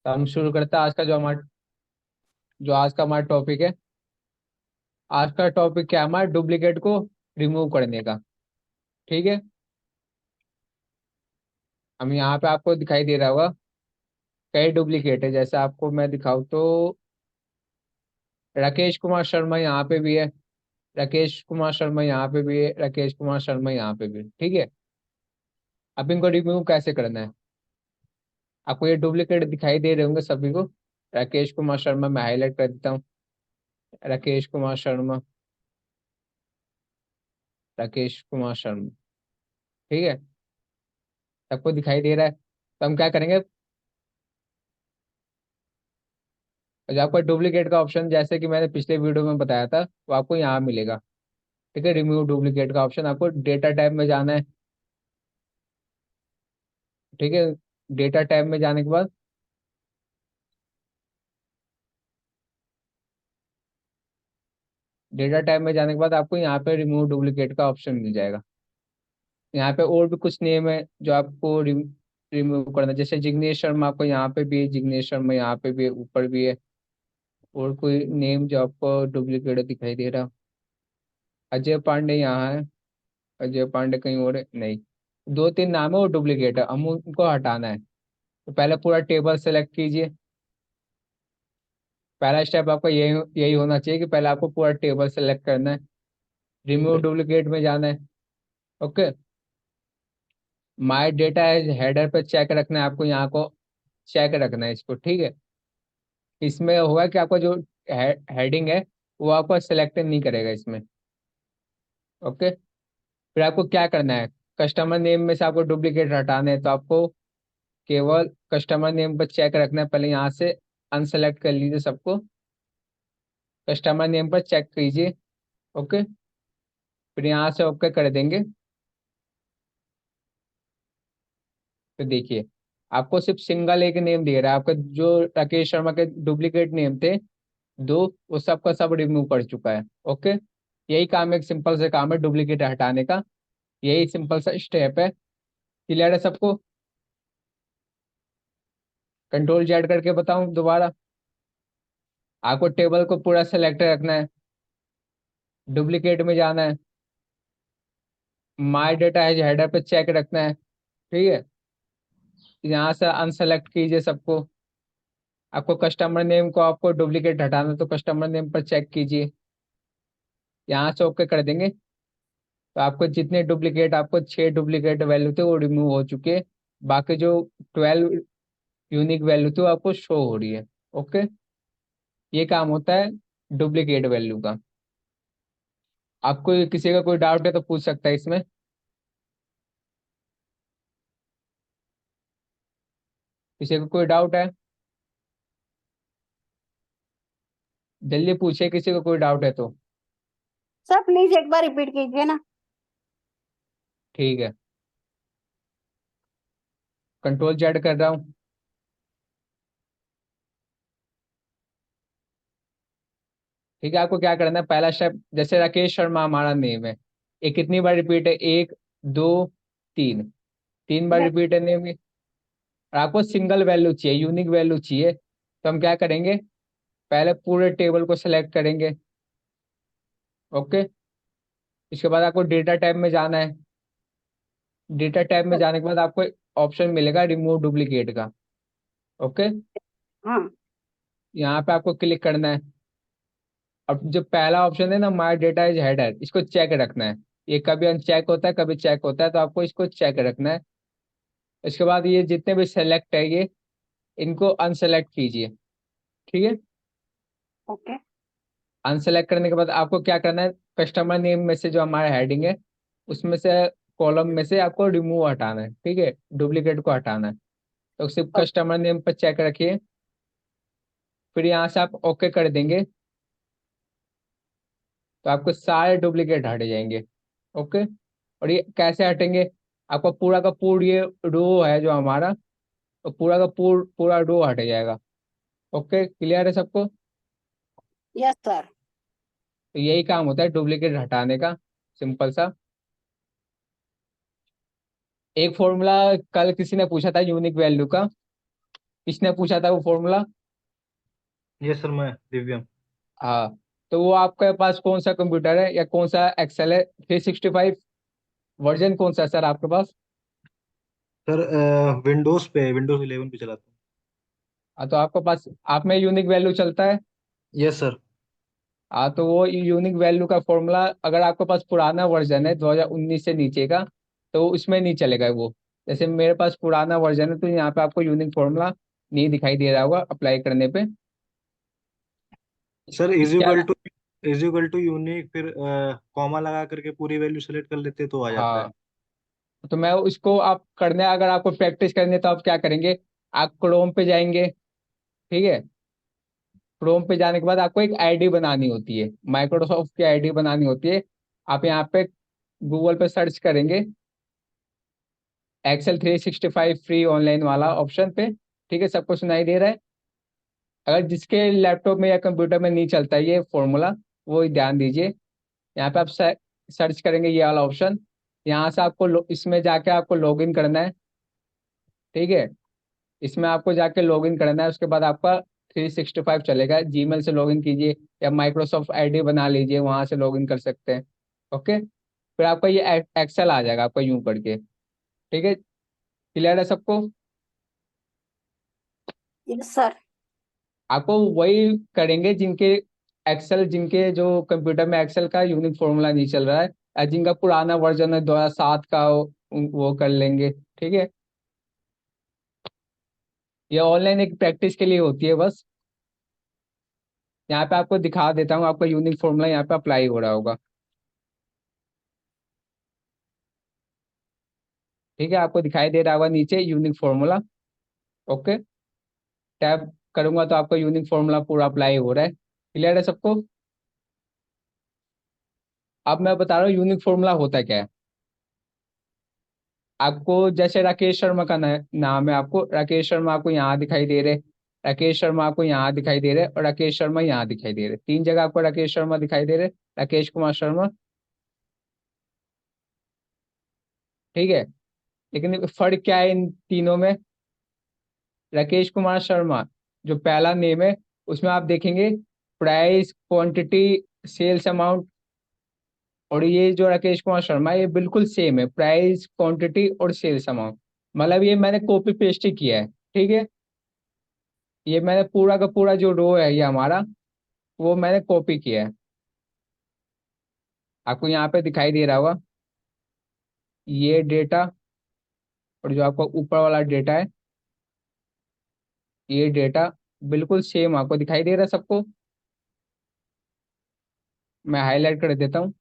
तो हम शुरू करते हैं आज का जो आज का हमारा टॉपिक है। आज का टॉपिक क्या है हमारा? डुप्लीकेट को रिमूव करने का। ठीक है। हम यहाँ पे आपको दिखाई दे रहा होगा कई डुप्लीकेट है। जैसे आपको मैं दिखाऊँ तो राकेश कुमार शर्मा यहाँ पे भी है, राकेश कुमार शर्मा यहाँ पे भी है, राकेश कुमार शर्मा यहाँ पे भी है। ठीक है। अब इनको रिमूव कैसे करना है? आपको ये डुप्लीकेट दिखाई दे रहे होंगे सभी को। राकेश कुमार शर्मा मैं हाईलाइट कर देता हूँ। राकेश कुमार शर्मा, राकेश कुमार शर्मा। ठीक है। सबको दिखाई दे रहा है। तो हम क्या करेंगे? और आपको डुप्लीकेट का ऑप्शन जैसे कि मैंने पिछले वीडियो में बताया था वो आपको यहाँ मिलेगा। ठीक है। रिमूव डुप्लीकेट का ऑप्शन आपको डेटा टैब में जाना है। ठीक है। डेटा टैब में जाने के बाद डेटा टैब में जाने के बाद आपको यहाँ पे रिमूव डुप्लीकेट का ऑप्शन मिल जाएगा। यहाँ पे और भी कुछ नेम है जो आपको रिमूव करना है। जैसे जिग्नेश शर्मा आपको यहाँ पे भी है, जिग्नेश शर्मा यहाँ पे भी है, ऊपर भी है। और कोई नेम जो आपको डुप्लीकेट दिखाई दे रहा? अजय पांडे यहाँ है। अजय पांडे कहीं और है? नहीं। दो तीन नाम है वो डुप्लीकेट है, हम उनको हटाना है। तो पहले पूरा टेबल सेलेक्ट कीजिए। पहला स्टेप आपका यही यही होना चाहिए कि पहले आपको पूरा टेबल सेलेक्ट करना है। रिमूव डुप्लीकेट में जाना है। Okay. My data as header पे चेक रखना है आपको, यहाँ को चेक रखना है इसको। ठीक है। इसमें होगा कि आपका जो हेडिंग है वो आपको सेलेक्ट नहीं करेगा इसमें। ओके। फिर आपको क्या करना है? कस्टमर नेम में से आपको डुप्लीकेट हटाने हैं तो आपको केवल कस्टमर नेम पर चेक रखना है। पहले यहाँ से अनसेलेक्ट कर लीजिए सबको। कस्टमर नेम पर चेक कीजिए। ओके। फिर यहाँ से ओके कर देंगे। तो देखिए आपको सिर्फ सिंगल एक नेम दे रहा है। आपका जो राकेश शर्मा के डुप्लीकेट नेम थे दो, वो सबका सब रिमूव कर चुका है। ओके। यही काम है, एक सिंपल से काम है डुप्लीकेट हटाने का। यही सिंपल सा स्टेप है। क्लियर है सबको? कंट्रोल जेड करके बताऊं दोबारा? आपको टेबल को पूरा सेलेक्ट रखना है। डुप्लीकेट में जाना है। माय डेटा है हेडर पे चेक रखना है। ठीक है। यहाँ से अनसेलेक्ट कीजिए सबको। आपको कस्टमर नेम को आपको डुप्लीकेट हटाना है, तो कस्टमर नेम पर चेक कीजिए। यहाँ से ओके कर देंगे। तो आपको जितने डुप्लीकेट, आपको 6 डुप्लीकेट वैल्यू थे वो रिमूव हो चुके हैं। बाकी जो 12 यूनिक वैल्यू थी वो आपको शो हो रही है। ओके। ये काम होता है डुप्लीकेट वैल्यू का। आपको किसी का कोई डाउट है तो पूछ सकता है इसमें। किसी को कोई डाउट है? जल्दी पूछे किसी को कोई डाउट है तो। सर प्लीज एक बार रिपीट कीजिए ना। ठीक है। कंट्रोल जेड कर रहा हूँ। ठीक है। आपको क्या करना है? पहला स्टेप, जैसे राकेश शर्मा हमारा नेम है, ये कितनी बार रिपीट है? एक, दो, तीन। 3 बार यस। रिपीट है नेम में। और आपको सिंगल वैल्यू चाहिए, यूनिक वैल्यू चाहिए, तो हम क्या करेंगे? पहले पूरे टेबल को सिलेक्ट करेंगे। ओके। इसके बाद आपको डेटा टाइप में जाना है। डेटा टाइप में जाने के बाद आपको ऑप्शन मिलेगा रिमूव डुप्लीकेट का। ओके। हाँ। यहाँ पे आपको क्लिक करना है। अब जो पहला ऑप्शन है ना, माय डेटा इज हेडर, इसको चेक रखना है। ये कभी अनचेक होता है, कभी चेक होता है, तो आपको इसको चेक रखना है। इसके बाद ये जितने भी सेलेक्ट है ये, इनको अनसेलेक्ट कीजिए। ठीक है। ओके। अनसेलेक्ट करने के बाद आपको क्या करना है? कस्टमर नेम में से जो हमारा हेडिंग है उसमें से, कॉलम में से आपको रिमूव हटाना है। ठीक है। डुप्लीकेट को हटाना है। तो सिर्फ कस्टमर नेम पर चेक रखिए। फिर यहाँ से आप ओके कर देंगे तो आपको सारे डुप्लीकेट हट जाएंगे। ओके। और ये कैसे हटेंगे? आपका पूरा का पूरा ये रो है जो हमारा, तो पूरा का पूरा रो हट जाएगा। ओके। क्लियर है सबको? Yes sir. तो यही काम होता है डुप्लीकेट हटाने का, सिंपल सा। एक फॉर्मूला कल किसी ने पूछा था यूनिक वैल्यू का, किसने पूछा था वो फॉर्मूला? ये सर मैं दिव्यम। हाँ, तो वो आपके पास कौन सा कंप्यूटर है या कौन सा एक्सेल है? 365 वर्जन कौन सा है सर आपके पास? सर विंडोज पे, विंडोज 11 पे चलाता हूँ। हाँ, तो आपके पास आप में यूनिक वैल्यू चलता है। Yes sir. हाँ, तो वो यूनिक वैल्यू का फॉर्मूला अगर आपके पास पुराना वर्जन है 2019 से नीचे का, तो उसमें नहीं चलेगा वो। जैसे मेरे पास पुराना वर्जन है, तो यहाँ पे आपको यूनिक फॉर्मूला नहीं दिखाई दे रहा होगा अप्लाई करने पे। सर इज इसके इक्वल अलावा to, is equal to unique, फिर कॉमा लगा करके पूरी वैल्यू सेलेक्ट कर लेते तो आ जाता है। हाँ, तो मैं उसको आप करने, अगर आपको प्रैक्टिस करनी है तो आप क्या करेंगे, आप क्रोम पे जाएंगे। ठीक है, क्रोम पे जाने के बाद आपको एक आईडी बनानी होती है, माइक्रोसॉफ्ट की आईडी बनानी होती है। आप यहाँ पे गूगल पे सर्च करेंगे एक्सेल 365 फ्री ऑनलाइन वाला ऑप्शन पे। ठीक है, सबको सुनाई दे रहा है? अगर जिसके लैपटॉप में या कंप्यूटर में नहीं चलता ये फॉर्मूला, वो ध्यान दीजिए। यहाँ पे आप सर्च करेंगे ये वाला ऑप्शन। यहाँ से आपको इसमें जाके आपको लॉगिन करना है। ठीक है, इसमें आपको जाके लॉगिन करना है, उसके बाद आपका 365 चलेगा। जीमेल से लॉगिन कीजिए या माइक्रोसॉफ्ट आईडी बना लीजिए, वहां से लॉगिन कर सकते हैं। ओके, फिर आपका ये एक्सेल आ जाएगा आपका यूं करके। ठीक है, क्लियर है सबको? Yes sir. आपको वही करेंगे जिनके एक्सेल, जिनके जो कंप्यूटर में एक्सेल का यूनिक फॉर्मूला नहीं चल रहा है, या जिनका पुराना वर्जन है 2007 का, वो कर लेंगे। ठीक है, ये ऑनलाइन एक प्रैक्टिस के लिए होती है बस। यहाँ पे आपको दिखा देता हूँ, आपका यूनिक फॉर्मूला यहाँ पे अप्लाई हो रहा होगा। ठीक है, आपको दिखाई दे रहा होगा नीचे यूनिक फॉर्मूला। ओके, टैब करूंगा तो आपका यूनिक फॉर्मूला पूरा अप्लाई हो रहा है। क्लियर है सबको? अब मैं बता रहा हूँ यूनिक फॉर्मूला होता क्या है। आपको जैसे राकेश शर्मा का नाम है, आपको राकेश शर्मा आपको यहाँ दिखाई दे रहे, राकेश शर्मा आपको यहाँ दिखाई दे रहे, और राकेश शर्मा यहाँ दिखाई दे रहे, तीन जगह आपको राकेश शर्मा दिखाई दे रहे, राकेश कुमार शर्मा। ठीक है, लेकिन फर्क क्या है इन तीनों में? राकेश कुमार शर्मा जो पहला नेम है, उसमें आप देखेंगे प्राइस, क्वांटिटी, सेल्स अमाउंट। और ये जो राकेश कुमार शर्मा है, ये बिल्कुल सेम है, प्राइस, क्वांटिटी और सेल्स अमाउंट। मतलब ये मैंने कॉपी पेस्ट ही किया है। ठीक है, ये मैंने पूरा का पूरा जो रो है ये हमारा, वो मैंने कॉपी किया है। आपको यहाँ पे दिखाई दे रहा होगा ये डेटा, और जो आपका ऊपर वाला डेटा है, ये डेटा बिल्कुल सेम आपको दिखाई दे रहा है सबको। मैं हाईलाइट कर देता हूँ।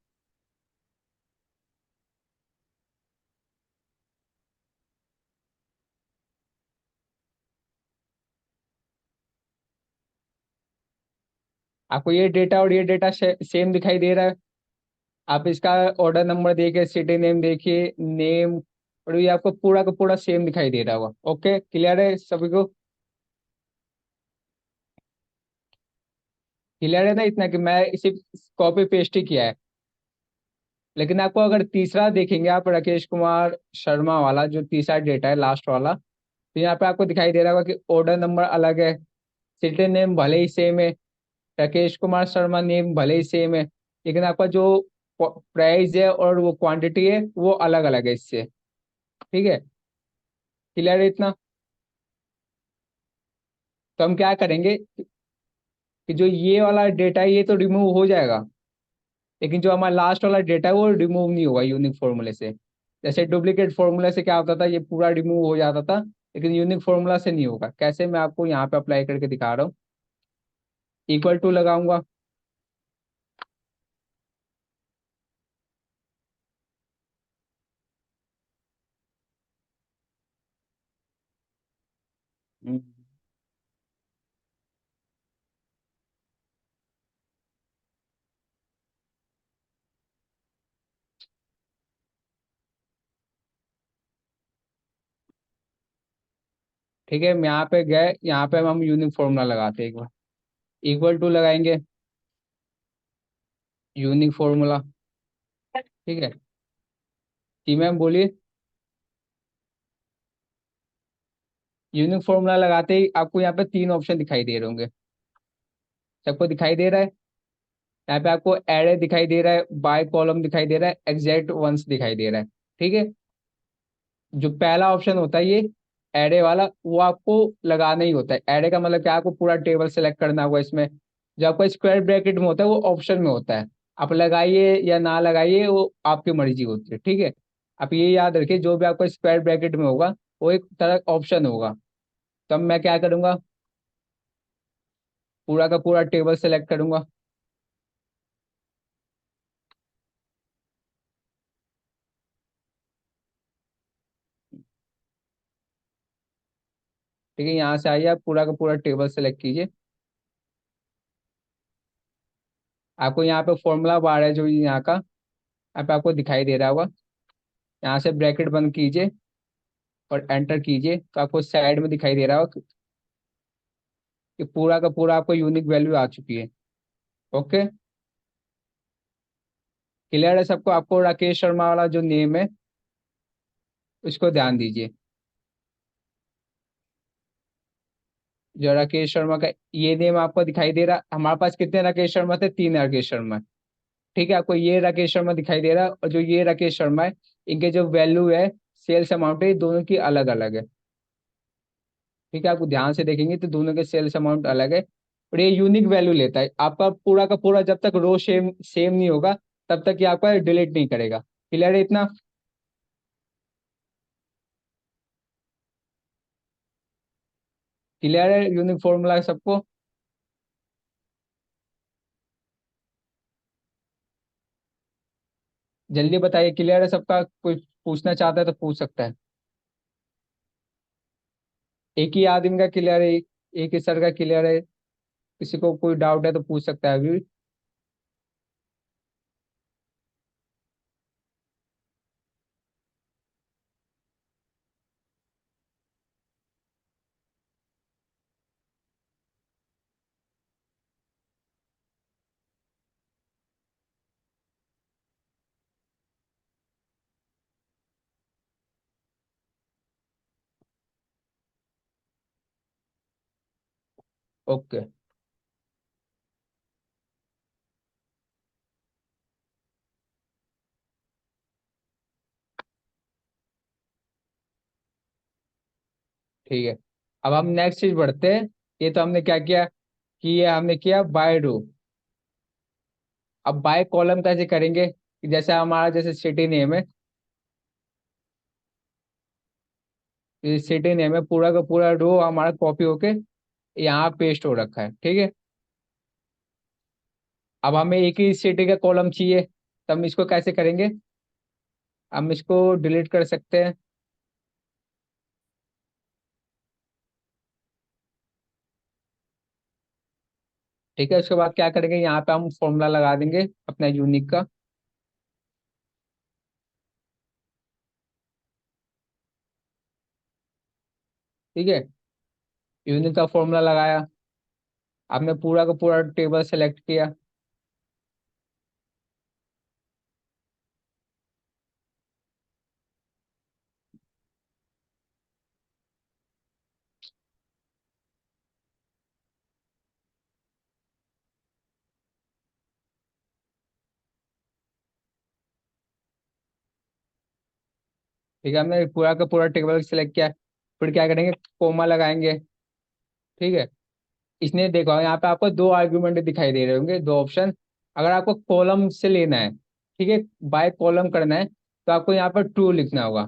आपको ये डेटा और ये डेटा सेम दिखाई दे रहा है। आप इसका ऑर्डर नंबर देखिए, सिटी नेम देखिए, नेम, और ये आपको पूरा का पूरा सेम दिखाई दे रहा होगा। ओके, क्लियर है सभी को? क्लियर है ना, इतना कि मैं इसे कॉपी पेस्ट ही किया है। लेकिन आपको अगर तीसरा देखेंगे आप, राकेश कुमार शर्मा वाला जो तीसरा डेटा है लास्ट वाला, तो यहाँ पे आपको दिखाई दे रहा होगा कि ऑर्डर नंबर अलग है, सिटी नेम भले ही सेम है, राकेश कुमार शर्मा नेम भले ही सेम है, लेकिन आपका जो प्राइस है और वो क्वांटिटी है वो अलग अलग है इससे। ठीक है, क्लियर है इतना? तो हम क्या करेंगे कि जो ये वाला डेटा है ये तो रिमूव हो जाएगा, लेकिन जो हमारा लास्ट वाला डेटा है वो रिमूव नहीं होगा यूनिक फॉर्मूले से। जैसे डुप्लीकेट फॉर्मूले से क्या होता था, ये पूरा रिमूव हो जाता था, लेकिन यूनिक फॉर्मूला से नहीं होगा। कैसे, मैं आपको यहाँ पे अप्लाई करके दिखा रहा हूँ। इक्वल टू लगाऊंगा। हम्म, ठीक है, हम यहाँ पे गए, यहाँ पे हम यूनिक फॉर्मूला लगाते हैं एक बार। इक्वल टू लगाएंगे, यूनिक फॉर्मूला। ठीक है, जी मैम बोलिए। यूनिक फॉर्मूला लगाते ही आपको यहाँ पे तीन ऑप्शन दिखाई दे रहे होंगे, सबको दिखाई दे रहा है। यहाँ पे आपको एरे दिखाई दे रहा है, बाय कॉलम दिखाई दे रहा है, एग्जैक्ट वंस दिखाई दे रहा है। ठीक है, जो पहला ऑप्शन होता है ये एरे वाला, वो आपको लगाना ही होता है। एरे का मतलब क्या, आपको पूरा टेबल सेलेक्ट करना होगा इसमें। जो आपका स्क्वायर ब्रैकेट में होता है वो ऑप्शन में होता है, आप लगाइए या ना लगाइए वो आपकी मर्जी होती है। ठीक है, आप ये याद रखिए, जो भी आपका स्क्वायर ब्रैकेट में होगा वो एक तरह ऑप्शन होगा। तब मैं क्या करूंगा, पूरा का पूरा टेबल सेलेक्ट करूंगा। ठीक है, यहाँ से आइए, आप पूरा का पूरा टेबल सेलेक्ट कीजिए। आपको यहाँ पे फॉर्मूला बार है जो यहाँ का, यहाँ पे आपको दिखाई दे रहा होगा। यहाँ से ब्रैकेट बंद कीजिए और एंटर कीजिए, तो आपको साइड में दिखाई दे रहा होगा कि पूरा का पूरा आपको यूनिक वैल्यू आ चुकी है। ओके, क्लियर है सबको? आपको राकेश शर्मा वाला जो नेम है उसको ध्यान दीजिए। जो राकेश शर्मा का ये नेम आपको दिखाई दे रहा, हमारे पास कितने राकेश शर्मा थे? तीन राकेश शर्मा। ठीक है, आपको ये राकेश शर्मा दिखाई दे रहा है, और जो ये राकेश शर्मा है, इनके जो वैल्यू है, सेल्स अमाउंट है, ये दोनों की अलग अलग है। ठीक है, आपको ध्यान से देखेंगे तो दोनों के सेल्स अमाउंट अलग है, और ये यूनिक वैल्यू लेता है। आपका पूरा का पूरा जब तक रो सेम सेम नहीं होगा तब तक ये आपका डिलीट नहीं करेगा। क्लियर है इतना? क्लियर है यूनिक फॉर्मूला सबको? जल्दी बताइए, क्लियर है सबका? कोई पूछना चाहता है तो पूछ सकता है। एक ही आदमी का क्लियर है, एक ही सर का क्लियर है? किसी को कोई डाउट है तो पूछ सकता है अभी भी। ओके, ठीक है। अब हम नेक्स्ट चीज बढ़ते हैं। ये तो हमने क्या किया कि ये हमने किया बाय रो। अब बाय कॉलम कैसे करेंगे, कि जैसे हमारा जैसे सिटी नेम है, सिटी नेम है, पूरा का पूरा रो हमारा कॉपी होके यहाँ पेस्ट हो रखा है। ठीक है, अब हमें एक ही सिटी का कॉलम चाहिए, तब हम इसको कैसे करेंगे? हम इसको डिलीट कर सकते हैं। ठीक है, उसके बाद क्या करेंगे, यहाँ पे हम फॉर्मूला लगा देंगे अपना यूनिक का। ठीक है, यूनिक का फॉर्मूला लगाया, आपने पूरा का पूरा टेबल सेलेक्ट किया। ठीक है, हमने पूरा का पूरा टेबल सेलेक्ट किया। फिर क्या करेंगे, कोमा लगाएंगे। ठीक है, इसने देखो यहाँ पे आपको दो आर्ग्यूमेंट दिखाई दे रहे होंगे, दो ऑप्शन। अगर आपको कॉलम से लेना है, ठीक है, बाय कॉलम करना है, तो आपको यहाँ पर ट्रू लिखना होगा।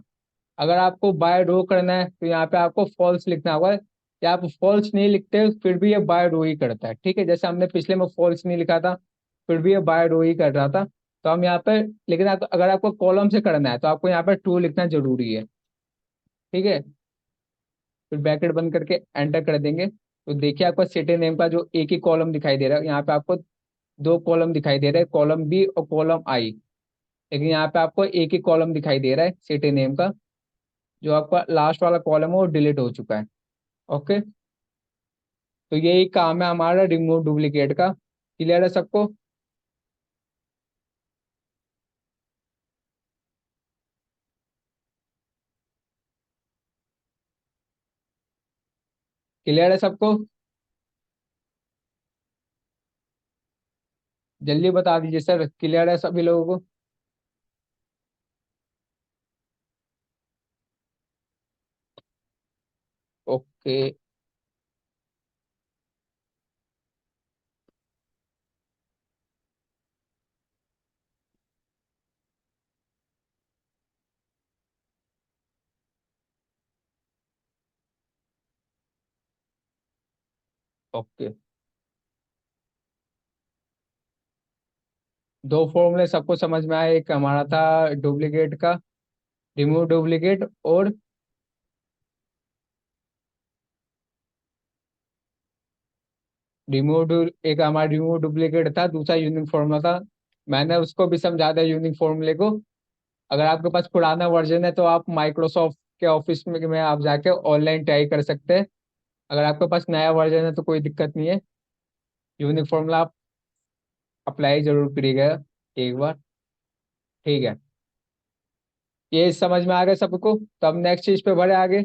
अगर आपको बाय रो करना है तो यहाँ पे आपको फॉल्स लिखना होगा। या आप फॉल्स नहीं लिखते फिर भी ये बाय रो ही करता है। ठीक है, जैसे हमने पिछले में फॉल्स नहीं लिखा था, फिर भी ये बाय रो ही कर रहा था। तो हम यहाँ पे, लेकिन अगर आपको कॉलम से करना है तो आपको यहाँ पे ट्रू लिखना जरूरी है। ठीक है, फिर ब्रैकेट बंद करके एंटर कर देंगे, तो देखिए आपका सिटी नेम का जो एक ही कॉलम दिखाई दे रहा है, यहाँ पे आपको दो कॉलम दिखाई दे रहे हैं, कॉलम बी और कॉलम आई। लेकिन यहाँ पे आपको एक ही कॉलम दिखाई दे रहा है सिटी नेम का। जो आपका लास्ट वाला कॉलम है वो डिलीट हो चुका है। ओके, तो यही काम है हमारा रिमूव डुप्लीकेट का। क्लियर है सबको? क्लियर है सबको? जल्दी बता दीजिए सर, क्लियर है सभी लोगों को? ओके। ओके, दो फॉर्मूले सबको समझ में आए। एक हमारा था डुप्लीकेट का, रिमूव डुप्लीकेट, और एक हमारा रिमूव डुप्लीकेट था, दूसरा यूनिक फॉर्मूला था। मैंने उसको भी समझा दिया यूनिक फॉर्मूले को। अगर आपके पास पुराना वर्जन है तो आप माइक्रोसॉफ्ट के ऑफिस में आप जाके ऑनलाइन ट्राई कर सकते हैं। अगर आपके पास नया वर्जन है तो कोई दिक्कत नहीं है। यूनिक फॉर्मूला आप अप्लाई जरूर करिएगा एक बार। ठीक है, ये समझ में आ गया सबको? तो अब नेक्स्ट चीज पे बढ़े आगे।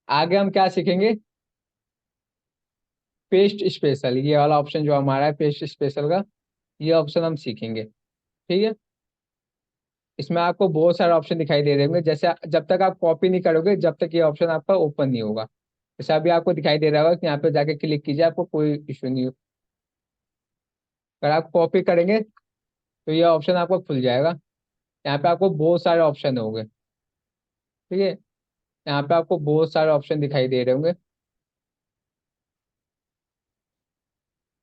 आगे हम क्या सीखेंगे? पेस्ट स्पेशल, ये वाला ऑप्शन जो हमारा है पेस्ट स्पेशल का, ये ऑप्शन हम सीखेंगे। ठीक है, इसमें आपको बहुत सारे ऑप्शन दिखाई दे रहे होंगे। जैसे जब तक आप कॉपी नहीं करोगे जब तक ये ऑप्शन आपका ओपन नहीं होगा। जैसे अभी आपको दिखाई दे रहा होगा कि यहाँ पे जाके क्लिक कीजिए, आपको कोई इशू नहीं हो। अगर आप कॉपी करेंगे तो ये ऑप्शन आपको खुल जाएगा। यहाँ पे आपको बहुत सारे ऑप्शन होंगे। ठीक है, यहाँ पे आपको बहुत सारे ऑप्शन दिखाई दे रहे होंगे,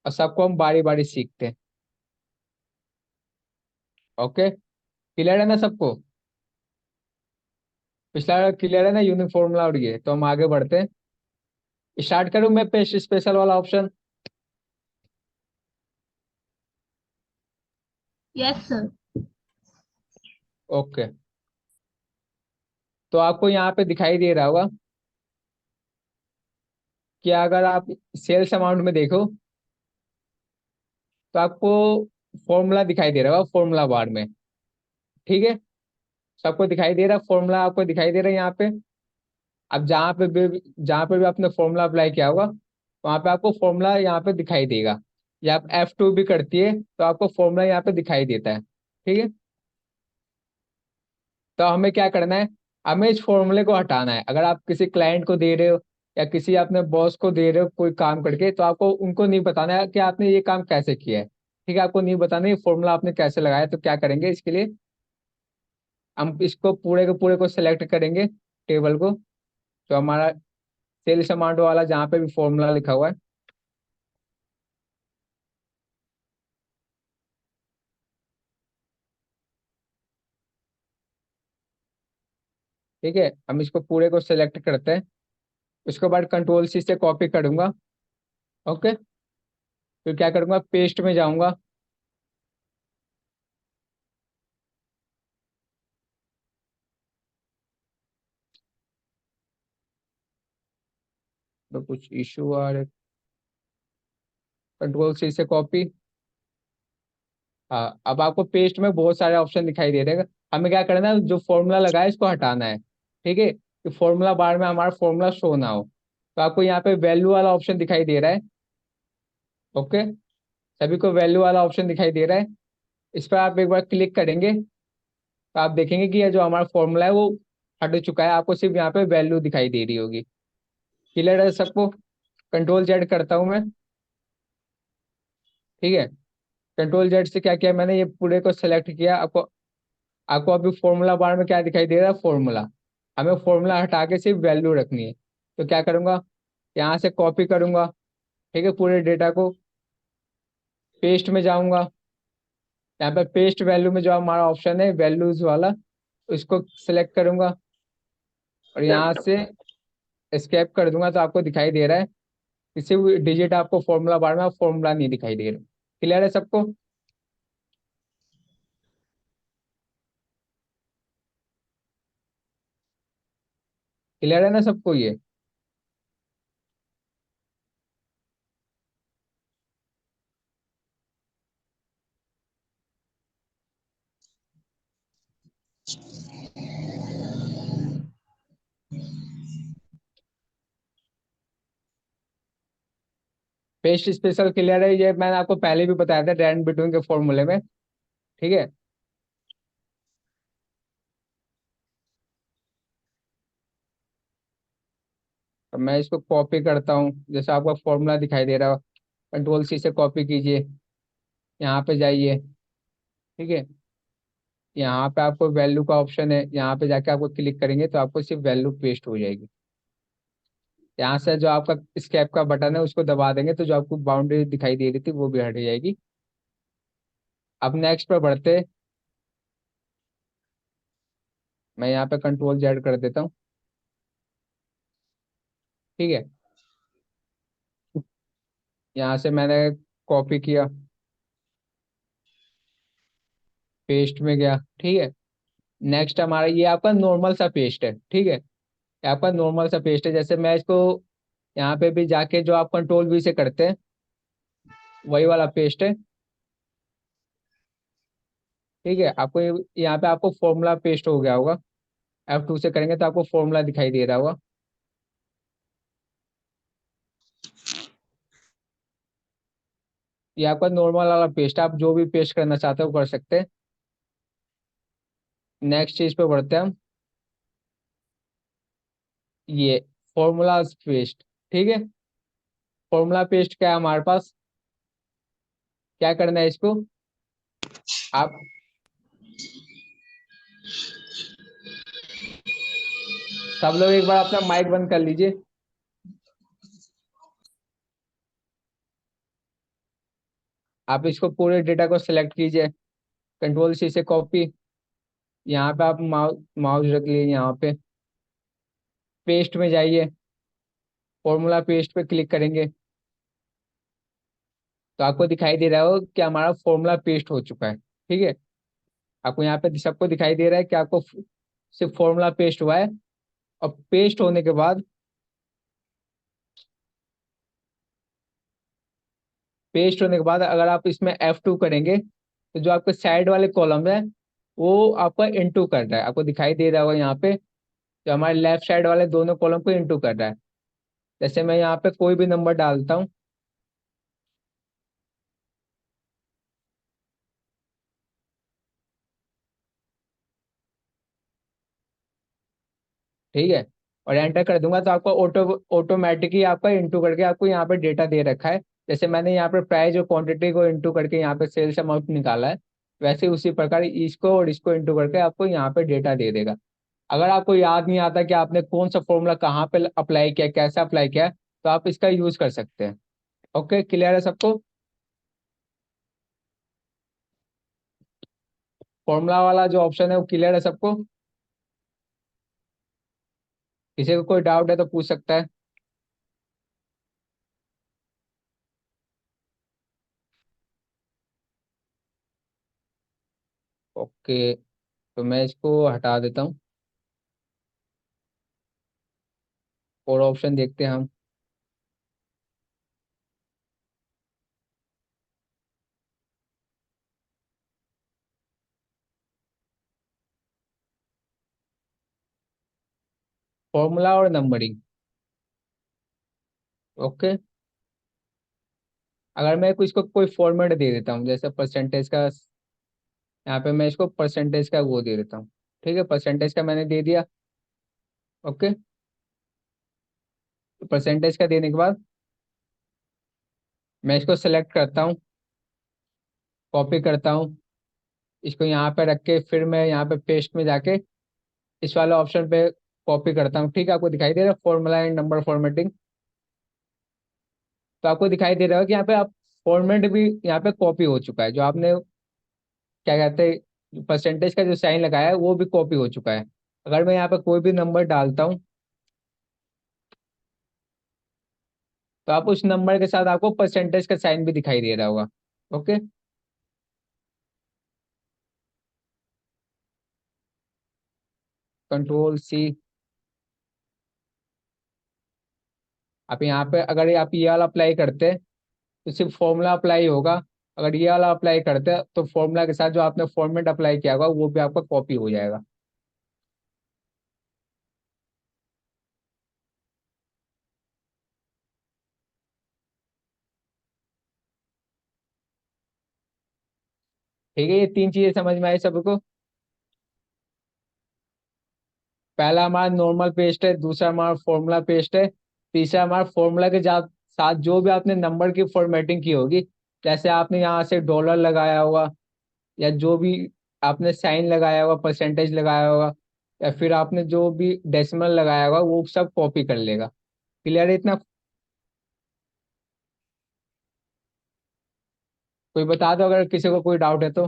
और सबको हम बारी बारी सीखते हैं। ओके, क्लियर है ना सबको? पिछला क्लियर है ना, यूनिक फॉर्मूला और ये? तो हम आगे बढ़ते हैं। स्टार्ट करूँ मैं पेस्ट स्पेशल वाला ऑप्शन? Yes sir. ओके, तो आपको यहाँ पे दिखाई दे रहा होगा कि अगर आप सेल्स अमाउंट में देखो तो आपको फॉर्मूला दिखाई दे रहा होगा फॉर्मूला बार में। ठीक है, सबको दिखाई दे रहा है फॉर्मूला? आपको दिखाई दे रहा है यहाँ पे? अब जहाँ पे भी आपने फॉर्मूला अप्लाई किया होगा वहां पे आपको फॉर्मूला यहाँ पे दिखाई देगा। या आप F2 भी करती है तो आपको फॉर्मूला यहाँ पे दिखाई देता है। ठीक है, तो हमें क्या करना है? हमें इस फॉर्मूले को हटाना है। अगर आप किसी क्लाइंट को दे रहे हो या किसी अपने बॉस को दे रहे हो कोई काम करके, तो आपको उनको नहीं बताना है कि आपने ये काम कैसे किया है। ठीक है, आपको नहीं बताना ये फॉर्मूला आपने कैसे लगाया। तो क्या करेंगे इसके लिए? हम इसको पूरे के पूरे को सिलेक्ट करेंगे, टेबल को, जो हमारा सेल्स अमाउंट वाला जहाँ पे भी फॉर्मूला लिखा हुआ है। ठीक है, हम इसको पूरे को सिलेक्ट करते हैं। उसके बाद कंट्रोल सी से कॉपी करूंगा। ओके, फिर क्या करूंगा, पेस्ट में जाऊंगा। तो कुछ इशू आ रहे, कंट्रोल सी से कॉपी। हाँ, अब आपको पेस्ट में बहुत सारे ऑप्शन दिखाई दे रहे हैं। हमें क्या करना है, जो फॉर्मूला लगा है इसको हटाना है। ठीक है, कि फॉर्मूला बार में हमारा फॉर्मूला शो ना हो। तो आपको यहाँ पे वैल्यू वाला ऑप्शन दिखाई दे रहा है। ओके, सभी को वैल्यू वाला ऑप्शन दिखाई दे रहा है। इस पर आप एक बार क्लिक करेंगे तो आप देखेंगे कि ये जो हमारा फॉर्मूला है वो हट चुका है। आपको सिर्फ यहाँ पे वैल्यू दिखाई दे रही होगी। क्लियर है सबको? कंट्रोल जेड करता हूँ मैं। ठीक है, कंट्रोल जेड से क्या किया मैंने, ये पूरे को सिलेक्ट किया। आपको आपको अभी फॉर्मूला बार में क्या दिखाई दे रहा है, फॉर्मूला। हमें फॉर्मूला हटा के सिर्फ वैल्यू रखनी है। तो क्या करूंगा, यहाँ से कॉपी करूंगा। ठीक है, पूरे डेटा को पेस्ट में जाऊंगा। यहाँ पे पेस्ट वैल्यू में जो हमारा ऑप्शन है वैल्यूज वाला, उसको सिलेक्ट करूंगा और यहाँ से एस्केप कर दूंगा। तो आपको दिखाई दे रहा है किसी भी डिजिट आपको फॉर्मूला बार में फॉर्मूला नहीं दिखाई दे रहा। क्लियर है सबको? क्लियर है ना सबको ये? पेस्ट स्पेशल क्लियर है, ये मैंने आपको पहले भी बताया था रैंड बिटवीन के फॉर्मूले में। ठीक है, तो मैं इसको कॉपी करता हूँ, जैसे आपका फॉर्मूला दिखाई दे रहा है, कंट्रोल C से कॉपी कीजिए, यहाँ पे जाइए। ठीक है, यहाँ पे आपको वैल्यू का ऑप्शन है, यहाँ पे जाके आपको क्लिक करेंगे तो आपको सिर्फ वैल्यू पेस्ट हो जाएगी। यहाँ से जो आपका स्केप का बटन है उसको दबा देंगे तो जो आपको बाउंड्री दिखाई दे रही थी वो भी हट जाएगी। अब नेक्स्ट पे बढ़ते, मैं यहाँ पे कंट्रोल Z कर देता हूँ। ठीक है, यहाँ से मैंने कॉपी किया, पेस्ट में गया। ठीक है, नेक्स्ट हमारा ये आपका नॉर्मल सा पेस्ट है। ठीक है, ये आपका नॉर्मल सा पेस्ट है, जैसे मैं इसको यहाँ पे भी जाके जो आप कंट्रोल V से करते हैं वही वाला पेस्ट है। ठीक है, आपको यहाँ पे आपको फॉर्मूला पेस्ट हो गया होगा, F2 से करेंगे तो आपको फॉर्मूला दिखाई दे रहा होगा। ये आपका नॉर्मल वाला पेस्ट है, आप जो भी पेस्ट करना चाहते हो कर सकते हैं। नेक्स्ट चीज पे बढ़ते हैं हम, ये फॉर्मूला पेस्ट। ठीक है, फॉर्मूला पेस्ट क्या है हमारे पास, क्या करना है इसको, आप सब लोग एक बार अपना माइक बंद कर लीजिए। आप इसको पूरे डेटा को सिलेक्ट कीजिए, कंट्रोल C से कॉपी, यहाँ पे आप माउस रख लीजिए, यहाँ पे पेस्ट में जाइए, फॉर्मूला पेस्ट पे क्लिक करेंगे तो आपको दिखाई दे रहा हो कि हमारा फॉर्मूला पेस्ट हो चुका है। ठीक है, आपको यहाँ पे सबको दिखाई दे रहा है कि आपको सिर्फ फॉर्मूला पेस्ट हुआ है। और पेस्ट होने के बाद, अगर आप इसमें F2 करेंगे तो जो आपके साइड वाले कॉलम है वो आपका इंटू कर रहा है, आपको दिखाई दे रहा होगा यहाँ पे, जो हमारे लेफ्ट साइड वाले दोनों कॉलम को इंटू कर रहा है। जैसे मैं यहाँ पे कोई भी नंबर डालता हूँ, ठीक है, और एंटर कर दूंगा तो आपका ऑटोमेटिकली आपका इंटू करके आपको यहाँ पे डेटा दे रखा है। जैसे मैंने यहाँ पे प्राइस और क्वांटिटी को इंटू करके यहाँ पे सेल्स अमाउंट निकाला है, वैसे उसी प्रकार इसको और इसको इंटू करके आपको यहाँ पे डेटा दे देगा। अगर आपको याद नहीं आता कि आपने कौन सा फॉर्मूला कहाँ पे अप्लाई किया, कैसे अप्लाई किया, तो आप इसका यूज कर सकते हैं। ओके, क्लियर है सबको, फॉर्मूला वाला जो ऑप्शन है वो क्लियर है सबको, किसी को कोई डाउट है तो पूछ सकता है। ओके, तो मैं इसको हटा देता हूँ, और ऑप्शन देखते हैं हम। फॉर्मूला और नंबरिंग। ओके, अगर मैं इसको कोई फॉर्मेट दे देता हूँ, जैसे परसेंटेज का, यहाँ पे मैं इसको परसेंटेज का वो दे देता हूँ। ठीक है, परसेंटेज का मैंने दे दिया। ओके, परसेंटेज का देने के बाद मैं इसको सेलेक्ट करता हूँ, कॉपी करता हूँ, इसको यहाँ पे रख के फिर मैं यहाँ पे पेस्ट में जाके इस वाले ऑप्शन पे कॉपी करता हूँ। ठीक है, आपको दिखाई दे रहा है फॉर्मूला एंड नंबर फॉर्मेटिंग, तो आपको दिखाई दे रहा है कि यहाँ पे आप फॉर्मेट भी यहाँ पे कॉपी हो चुका है, जो आपने क्या कहते हैं परसेंटेज का जो साइन लगाया है वो भी कॉपी हो चुका है। अगर मैं यहाँ पे कोई भी नंबर डालता हूँ तो आप उस नंबर के साथ आपको परसेंटेज का साइन भी दिखाई दे रहा होगा। ओके, कंट्रोल C, आप यहाँ पे अगर आप ये वाला अप्लाई करते हैं तो सिर्फ फॉर्मूला अप्लाई होगा, अगर ये वाला अप्लाई करते हैं तो फॉर्मूला के साथ जो आपने फॉर्मेट अप्लाई किया होगा वो भी आपका कॉपी हो जाएगा। ठीक है, ये तीन चीजें समझ में आई सबको। पहला हमारा नॉर्मल पेस्ट है, दूसरा हमारा फॉर्मूला पेस्ट है, तीसरा हमारा फॉर्मूला के साथ जो भी आपने नंबर की फॉर्मेटिंग की होगी, जैसे आपने यहाँ से डॉलर लगाया होगा, या जो भी आपने साइन लगाया होगा, परसेंटेज लगाया होगा, या फिर आपने जो भी डेसिमल लगाया होगा, वो सब कॉपी कर लेगा। क्लियर है इतना? कोई बता दो अगर किसी को कोई डाउट है तो।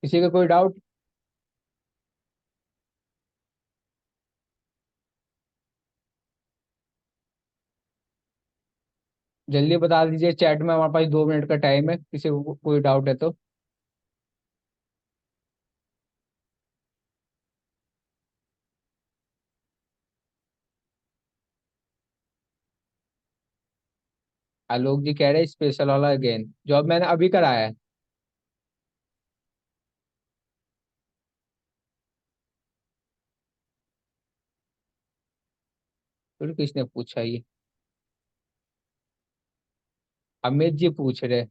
किसी का कोई डाउट? जल्दी बता दीजिए चैट में, हमारे पास 2 मिनट का टाइम है, किसी को कोई डाउट है तो। आलोक जी कह रहे हैं स्पेशल वाला गेन जो अब मैंने अभी कराया है। फिर किसने पूछा ये? अमित जी पूछ रहे।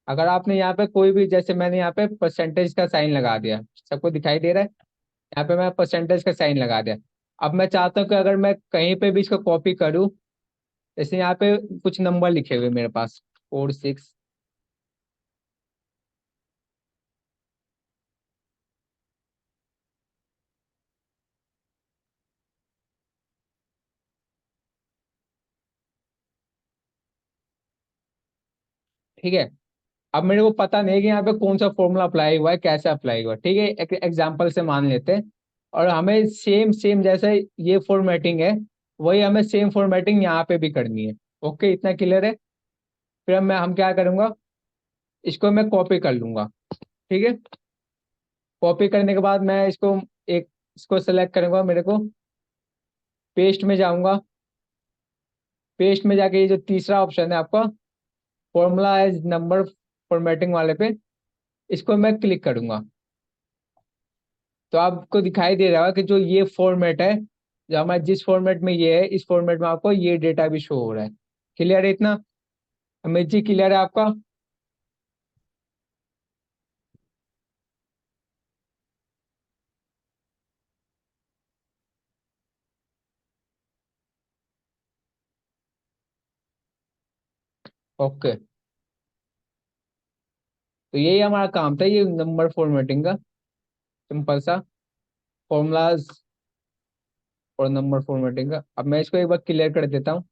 अगर आपने यहाँ पे कोई भी, जैसे मैंने यहाँ पे परसेंटेज का साइन लगा दिया, सबको दिखाई दे रहा है? यहाँ पे मैं परसेंटेज का साइन लगा दिया। अब मैं चाहता हूँ कि अगर मैं कहीं पे भी इसको कॉपी करूँ, जैसे यहाँ पे कुछ नंबर लिखे हुए मेरे पास, 4 6। ठीक है, अब मेरे को पता नहीं है कि यहाँ पे कौन सा फॉर्मूला अप्लाई हुआ है, कैसे अप्लाई हुआ है। ठीक है, एक एग्जाम्पल से मान लेते हैं, और हमें सेम सेम जैसे ये फॉर्मेटिंग है, वही हमें सेम फॉर्मेटिंग यहाँ पे भी करनी है। ओके, इतना क्लियर है? फिर हम क्या करूंगा, इसको मैं कॉपी कर लूंगा। ठीक है, कॉपी करने के बाद मैं एक इसको सेलेक्ट करूंगा, मेरे को पेस्ट में जाऊंगा। पेस्ट में जाके ये जो तीसरा ऑप्शन है आपका, फॉर्मूला एज नंबर फॉर्मेटिंग वाले पे, इसको मैं क्लिक करूंगा। तो आपको दिखाई दे रहा है कि जो ये फॉर्मेट है, जो हमारा जिस फॉर्मेट में ये है, इस फॉर्मेट में आपको ये डेटा भी शो हो रहा है। क्लियर है इतना? अमित जी क्लियर है आपका? ओके, तो यही हमारा काम था, ये नंबर फॉर्मेटिंग का सिंपल सा फॉर्मूलाज और नंबर फॉर्मेटिंग का। अब मैं इसको एक बार क्लियर कर देता हूँ।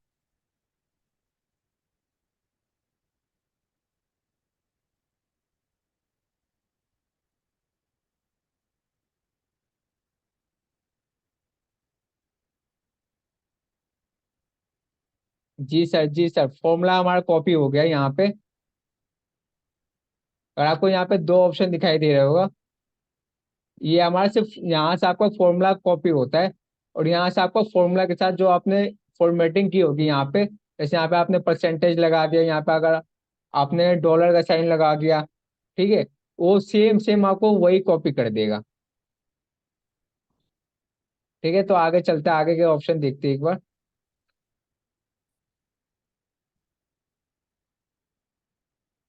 जी सर, जी सर, फॉर्मूला हमारा कॉपी हो गया यहाँ पे। और आपको यहाँ पे दो ऑप्शन दिखाई दे रहा होगा, ये हमारा सिर्फ यहाँ से आपका फॉर्मूला कॉपी होता है, और यहाँ से आपका फॉर्मूला के साथ जो आपने फॉर्मेटिंग की होगी यहाँ पे, जैसे यहाँ पे आपने परसेंटेज लगा दिया, यहाँ पे अगर आपने डॉलर का साइन लगा दिया, ठीक है, वो सेम सेम आपको वही कॉपी कर देगा। ठीक है, तो आगे चलते हैं, आगे के ऑप्शन देखते हैं एक बार।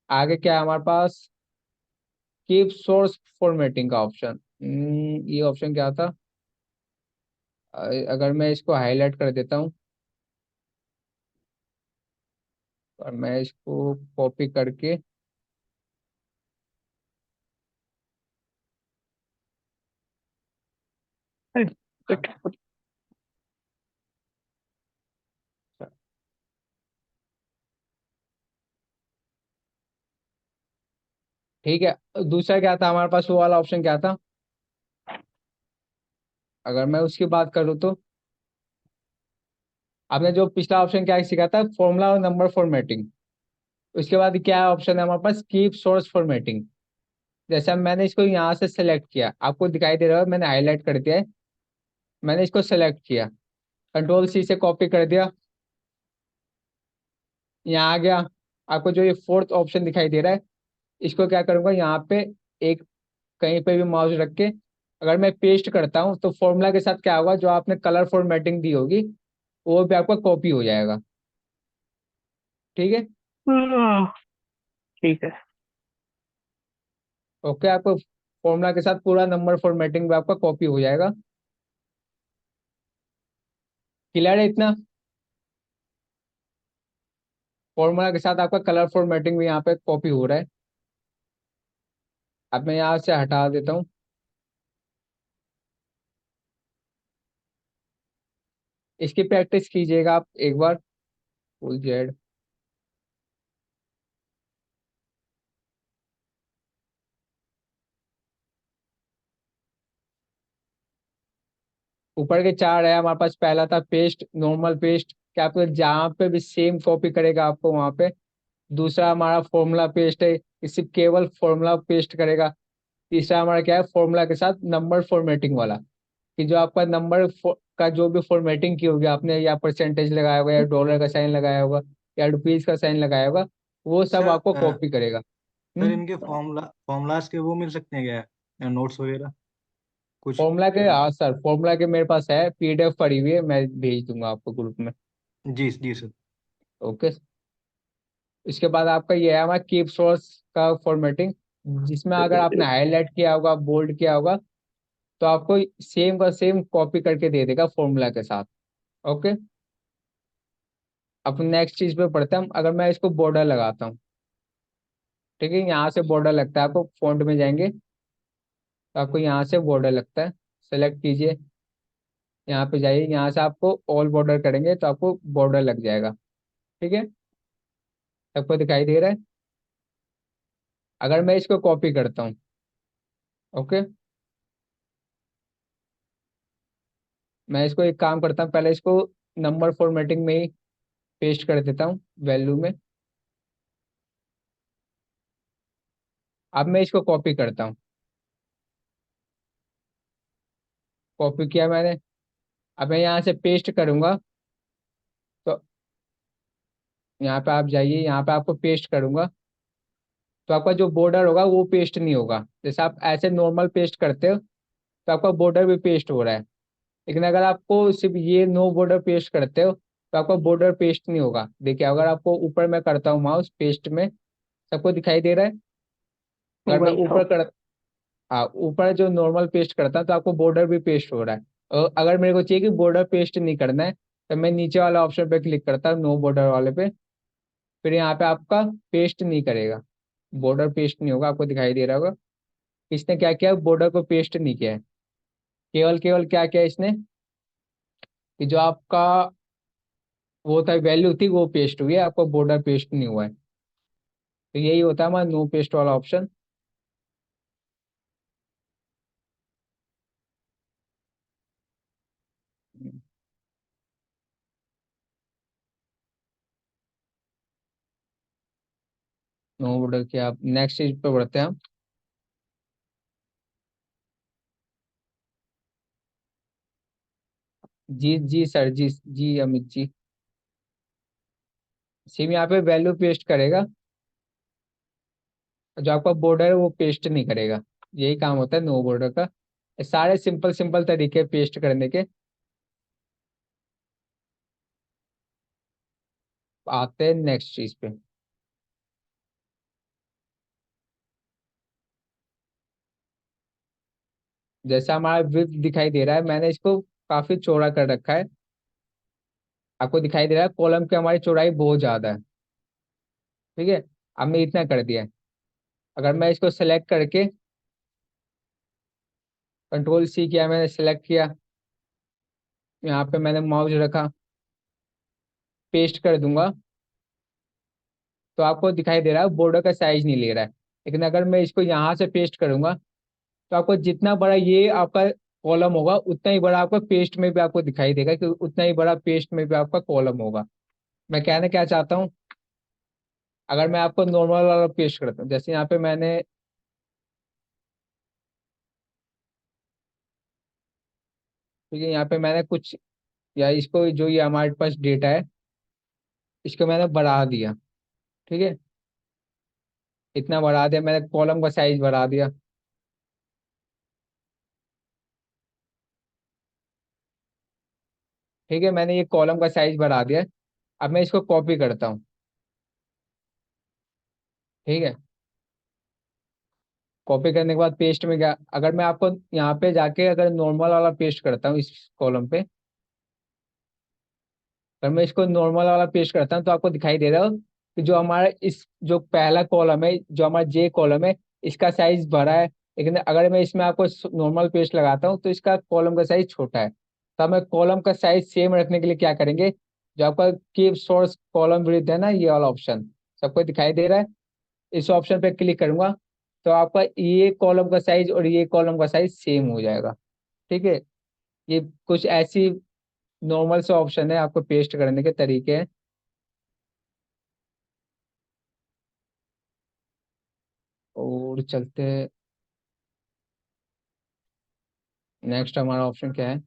आगे क्या है हमारे पास? कीप सोर्स फॉर्मेटिंग का ऑप्शन। ये ऑप्शन क्या था? अगर मैं इसको हाईलाइट कर देता हूँ, और मैं इसको कॉपी करके, ठीक है, दूसरा क्या था हमारे पास, वो वाला ऑप्शन क्या था? अगर मैं उसकी बात करूँ तो आपने जो पिछला ऑप्शन क्या सीखा था, फॉर्मूला और नंबर फॉर्मेटिंग। उसके बाद क्या ऑप्शन है हमारे पास, कीप सोर्स फॉर्मेटिंग। जैसे अब मैंने इसको यहाँ से सेलेक्ट किया, आपको दिखाई दे रहा है मैंने हाईलाइट कर दिया है, मैंने इसको सेलेक्ट किया, कंट्रोल सी से कॉपी कर दिया, यहाँ आ गया। आपको जो ये फोर्थ ऑप्शन दिखाई दे रहा है, इसको क्या करूंगा, यहाँ पे एक कहीं पे भी माउस रख के अगर मैं पेस्ट करता हूँ तो फॉर्मूला के साथ क्या होगा, जो आपने कलर फॉर्मेटिंग दी होगी वो भी आपका कॉपी हो जाएगा। ठीक है। ठीक है। ओके, आपको फॉर्मूला के साथ पूरा नंबर फॉर्मेटिंग भी आपका कॉपी हो जाएगा। क्लियर है इतना? फॉर्मूला के साथ आपका कलर फॉर्मेटिंग भी यहाँ पे कॉपी हो रहा है। अब मैं यहाँ से हटा देता हूँ। इसकी प्रैक्टिस कीजिएगा आप एक बार। Full Z. ऊपर के चार है हमारे पास। पहला था पेस्ट, नॉर्मल पेस्ट, क्या आपको जहाँ पे भी सेम कॉपी करेगा आपको वहां पे। दूसरा हमारा फॉर्मूला पेस्ट है, इसे केवल फॉर्मूला पेस्ट करेगा। तीसरा हमारा क्या है, फॉर्मूला के साथ नंबर फॉर्मेटिंग वाला, कि जो आपका का जो भी फॉर्मेटिंग की होगी आपने, या परसेंटेज लगाया होगा, या डॉलर का साइन लगाया होगा, या रुपीज का साइन लगाया होगा, वो सब सर आपको कॉपी करेगा। सर हम्म। इनके फॉर्मूलाज के वो मिल सकते हैं क्या, नोट्स वगैरह कुछ? फॉर्मूला के, हाँ सर, फॉर्मूला के मेरे पास है, पीडीएफ पड़ी हुई है, मैं भेज दूंगा आपको ग्रुप में। जी जी सर। ओके। इसके बाद आपका ये है हमारा कीप सोर्स का फॉर्मेटिंग, जिसमें अगर आपने हाईलाइट किया होगा, बोल्ड किया होगा, तो आपको सेम का सेम कॉपी करके दे देगा फॉर्मूला के साथ। ओके। अब नेक्स्ट चीज पे पढ़ते हैं हम। अगर मैं इसको बॉर्डर लगाता हूँ, ठीक है, यहाँ से बॉर्डर लगता है, आपको फॉन्ट में जाएंगे तो आपको यहाँ से बॉर्डर लगता है। सेलेक्ट कीजिए, यहाँ पे जाइए, यहाँ से आपको ऑल बॉर्डर करेंगे तो आपको बॉर्डर लग जाएगा। ठीक है, सबको दिखाई दे रहा है? अगर मैं इसको कॉपी करता हूँ, ओके, मैं इसको एक काम करता हूँ, पहले इसको नंबर फॉर्मेटिंग में ही पेस्ट कर देता हूँ, वैल्यू में। अब मैं इसको कॉपी करता हूँ। कॉपी किया मैंने। अब मैं यहाँ से पेस्ट करूंगा, तो यहाँ पे आप जाइए, यहाँ पे आपको पेस्ट करूंगा, तो आपका जो बॉर्डर होगा वो पेस्ट नहीं होगा। जैसे आप ऐसे नॉर्मल पेस्ट करते हो तो आपका बॉर्डर भी पेस्ट हो रहा है, लेकिन अगर आपको सिर्फ ये नो बॉर्डर पेस्ट करते हो तो आपका बॉर्डर पेस्ट नहीं होगा। देखिए, अगर आपको ऊपर मैं करता हूँ माउस पेस्ट में, सबको दिखाई दे रहा है? अगर मैं वही तो। ऊपर कर, हाँ, ऊपर जो नॉर्मल पेस्ट करता हूँ तो आपको बॉर्डर भी पेस्ट हो रहा है। और अगर मेरे को चाहिए कि बॉर्डर पेस्ट नहीं करना है, तो मैं नीचे वाला ऑप्शन पे क्लिक करता हूँ, नो बॉर्डर वाले पे। फिर यहाँ पे आपका पेस्ट नहीं करेगा, बॉर्डर पेस्ट नहीं होगा, आपको दिखाई दे रहा होगा। इसने क्या किया, बॉर्डर को पेस्ट नहीं किया है। केवल केवल क्या किया इसने, कि जो आपका वो था वैल्यू थी वो पेस्ट हुई है, आपको बॉर्डर पेस्ट नहीं हुआ है। तो यही होता है हमारा नो पेस्ट वाला ऑप्शन। नो बॉर्डर के आप नेक्स्ट चीज पे बढ़ते हैं हम। जी जी सर, जी जी अमित जी। सेम यहाँ पे वैल्यू पेस्ट करेगा, जो आपका बॉर्डर है वो पेस्ट नहीं करेगा। यही काम होता है नो बॉर्डर का। ये सारे सिंपल सिंपल तरीके पेस्ट करने के। आते हैं नेक्स्ट चीज पे। जैसा हमारा विड्थ दिखाई दे रहा है, मैंने इसको काफी चौड़ा कर रखा है। आपको दिखाई दे रहा है कॉलम की हमारी चौड़ाई बहुत ज्यादा है। ठीक है, अब मैं इतना कर दिया है। अगर मैं इसको सेलेक्ट करके कंट्रोल सी किया, मैंने सेलेक्ट किया, यहाँ पे मैंने माउस रखा, पेस्ट कर दूंगा, तो आपको दिखाई दे रहा है बॉर्डर का साइज नहीं ले रहा है। लेकिन अगर मैं इसको यहाँ से पेस्ट करूंगा, तो आपको जितना बड़ा ये आपका कॉलम होगा उतना ही बड़ा आपका पेस्ट में भी आपको दिखाई देगा, कि उतना ही बड़ा पेस्ट में भी आपका कॉलम होगा। मैं कहना क्या चाहता हूँ, अगर मैं आपको नॉर्मल वाला पेस्ट करता हूँ, जैसे यहाँ पे मैंने, ठीक है, यहाँ पे मैंने कुछ, या इसको जो ये हमारे पास डेटा है इसको मैंने बढ़ा दिया। ठीक है, इतना बढ़ा दिया मैंने, कॉलम का साइज बढ़ा दिया। ठीक है, मैंने ये कॉलम का साइज बढ़ा दिया है। अब मैं इसको कॉपी करता हूँ। ठीक है, कॉपी करने के बाद पेस्ट में गया। अगर मैं आपको यहाँ पे जाके अगर नॉर्मल वाला पेस्ट करता हूँ इस कॉलम पे, अगर मैं इसको नॉर्मल वाला पेस्ट करता हूँ तो आपको दिखाई दे रहा हो कि जो हमारा इस जो पहला कॉलम है, जो हमारा जे कॉलम है, इसका साइज बड़ा है। लेकिन अगर मैं इसमें आपको नॉर्मल पेस्ट लगाता हूँ तो इसका कॉलम का साइज छोटा है। तो हमें कॉलम का साइज सेम रखने के लिए क्या करेंगे, जो आपका कीप सोर्स कॉलम विड्थ है ना, ये वाला ऑप्शन सबको दिखाई दे रहा है, इस ऑप्शन पे क्लिक करूंगा तो आपका ये कॉलम का साइज और ये कॉलम का साइज सेम हो जाएगा। ठीक है, ये कुछ ऐसी नॉर्मल से ऑप्शन है आपको पेस्ट करने के तरीके हैं। और चलते हैं, नेक्स्ट हमारा ऑप्शन क्या है।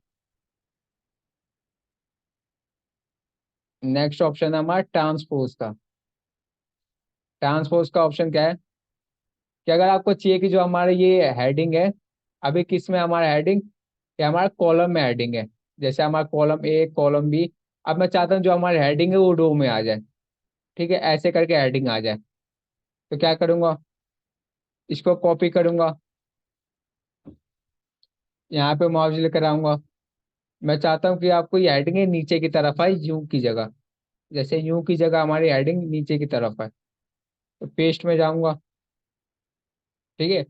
नेक्स्ट ऑप्शन है हमारा ट्रांसपोज का। ट्रांसपोज का ऑप्शन क्या है कि अगर आपको चाहिए कि जो हमारा ये हेडिंग है, अभी किस में हमारा हेडिंग, ये हमारा कॉलम में हेडिंग है। जैसे हमारा कॉलम ए, कॉलम बी। अब मैं चाहता हूँ जो हमारी हेडिंग है वो रो में आ जाए। ठीक है, ऐसे करके हेडिंग आ जाए। तो क्या करूंगा, इसको कॉपी करूंगा, यहाँ पे माउस लेकर आऊंगा। मैं चाहता हूँ कि आपको ये हेडिंग है नीचे की तरफ आए, यू की जगह। जैसे यू की जगह हमारी हेडिंग नीचे की तरफ है, तो पेस्ट में जाऊंगा। ठीक है,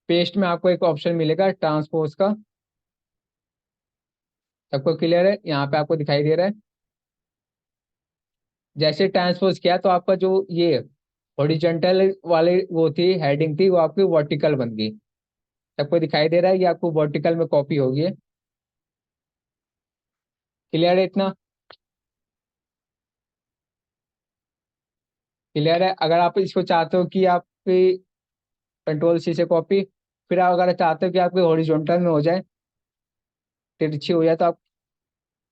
पेस्ट में आपको एक ऑप्शन मिलेगा ट्रांसपोज का। सबको क्लियर है, यहाँ पे आपको दिखाई दे रहा है। जैसे ट्रांसपोज किया तो आपका जो ये हॉरिजॉन्टल वाले वो थी हेडिंग थी, वो आपकी वर्टिकल बन गई। सबको दिखाई दे रहा है, ये आपको वर्टिकल में कॉपी होगी। क्लियर है इतना? क्लियर है? अगर आप इसको चाहते हो कि आपकी कंट्रोल सी से कॉपी, फिर आप अगर चाहते हो कि आपके हॉरिजॉन्टल में हो जाए, तिरछी हो जाए, तो आप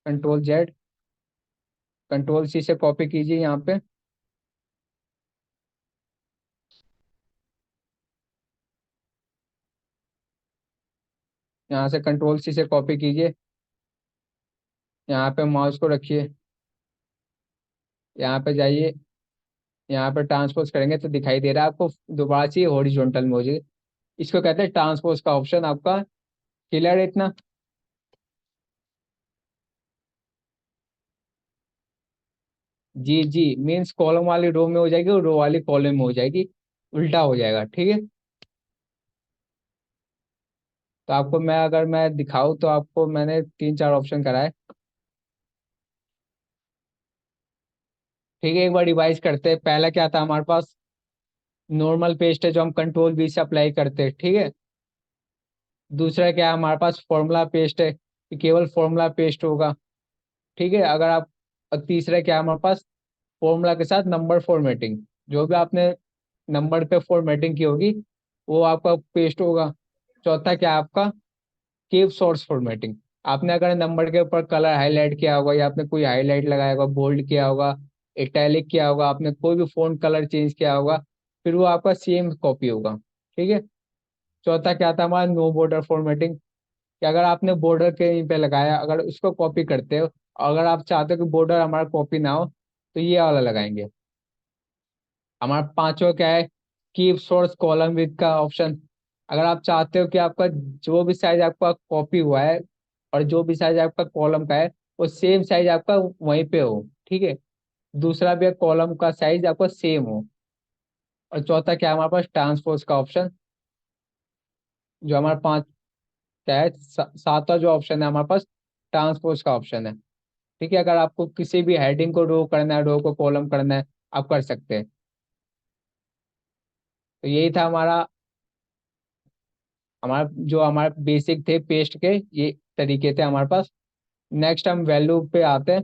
कंट्रोल जेड, कंट्रोल सी से कॉपी कीजिए यहाँ पे। यहाँ से कंट्रोल सी से कॉपी कीजिए, यहाँ पे माउस को रखिए, यहाँ पे जाइए, यहाँ पे ट्रांसपोज करेंगे तो दिखाई दे रहा है आपको, दोबारा से हॉरिजॉन्टल में हो जाए। इसको कहते हैं ट्रांसपोज का ऑप्शन आपका। क्लियर है इतना? जी जी, मीन्स कॉलम वाली रो में हो जाएगी और रो वाली कॉलम में हो जाएगी, उल्टा हो जाएगा। ठीक है, तो आपको मैं अगर मैं दिखाऊँ तो आपको मैंने तीन चार ऑप्शन कराए। ठीक है, एक बार रिवाइज करते हैं। पहला क्या था हमारे पास, नॉर्मल पेस्ट है जो हम कंट्रोल बी से अप्लाई करते हैं। ठीक है, दूसरा क्या है हमारे पास, फॉर्मूला पेस्ट है कि केवल फॉर्मूला पेस्ट होगा। ठीक है, अगर आप, और तीसरा क्या है हमारे पास, फॉर्मूला के साथ नंबर फॉर्मेटिंग, जो भी आपने नंबर पे फॉर्मेटिंग की होगी वो आपका पेस्ट होगा। चौथा क्या है आपका, कीप सोर्स फॉर्मेटिंग। आपने अगर नंबर के ऊपर कलर हाईलाइट किया होगा, या आपने कोई हाईलाइट लगाया होगा, बोल्ड किया होगा, इटैलिक किया होगा, आपने कोई भी फॉन्ट कलर चेंज किया होगा, फिर वो आपका सेम कॉपी होगा। ठीक है, चौथा क्या था हमारा, नो बॉर्डर फॉर्मेटिंग, कि अगर आपने बॉर्डर कहीं पे लगाया, अगर उसको कॉपी करते हो, अगर आप चाहते हो कि बॉर्डर हमारा कॉपी ना हो, तो ये वाला लगाएंगे। हमारा पांचवा क्या है, कीप सोर्स कॉलम विद का ऑप्शन। अगर आप चाहते हो कि आपका जो भी साइज आपका कॉपी हुआ है और जो भी साइज आपका कॉलम का है, वो सेम साइज आपका वहीं पे हो। ठीक है, दूसरा भी कॉलम का साइज आपका सेम हो। और चौथा क्या है हमारे पास, ट्रांसपोज का ऑप्शन, जो हमारा पांच क्या है, सातवां जो ऑप्शन है हमारे पास, ट्रांसपोज का ऑप्शन है। ठीक है, अगर आपको किसी भी हेडिंग को रो करना है, रो को कॉलम करना है, आप कर सकते हैं। तो यही था हमारा हमारा जो हमारे बेसिक थे पेस्ट के, ये तरीके थे हमारे पास। नेक्स्ट हम वैल्यू पे आते हैं।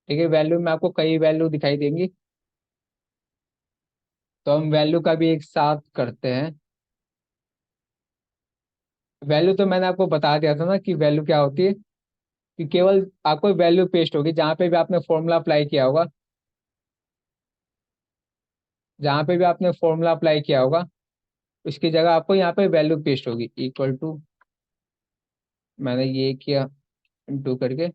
ठीक है, वैल्यू में आपको कई वैल्यू दिखाई देंगी, तो हम वैल्यू का भी एक साथ करते हैं। वैल्यू तो मैंने आपको बता दिया था ना कि वैल्यू क्या होती है, कि केवल आपको वैल्यू पेस्ट होगी जहाँ पे भी आपने फॉर्मूला अप्लाई किया होगा, जहाँ पे भी आपने फॉर्मूला अप्लाई किया होगा उसकी जगह आपको यहाँ पे वैल्यू पेस्ट होगी, इक्वल टू मैंने ये किया इंटू करके,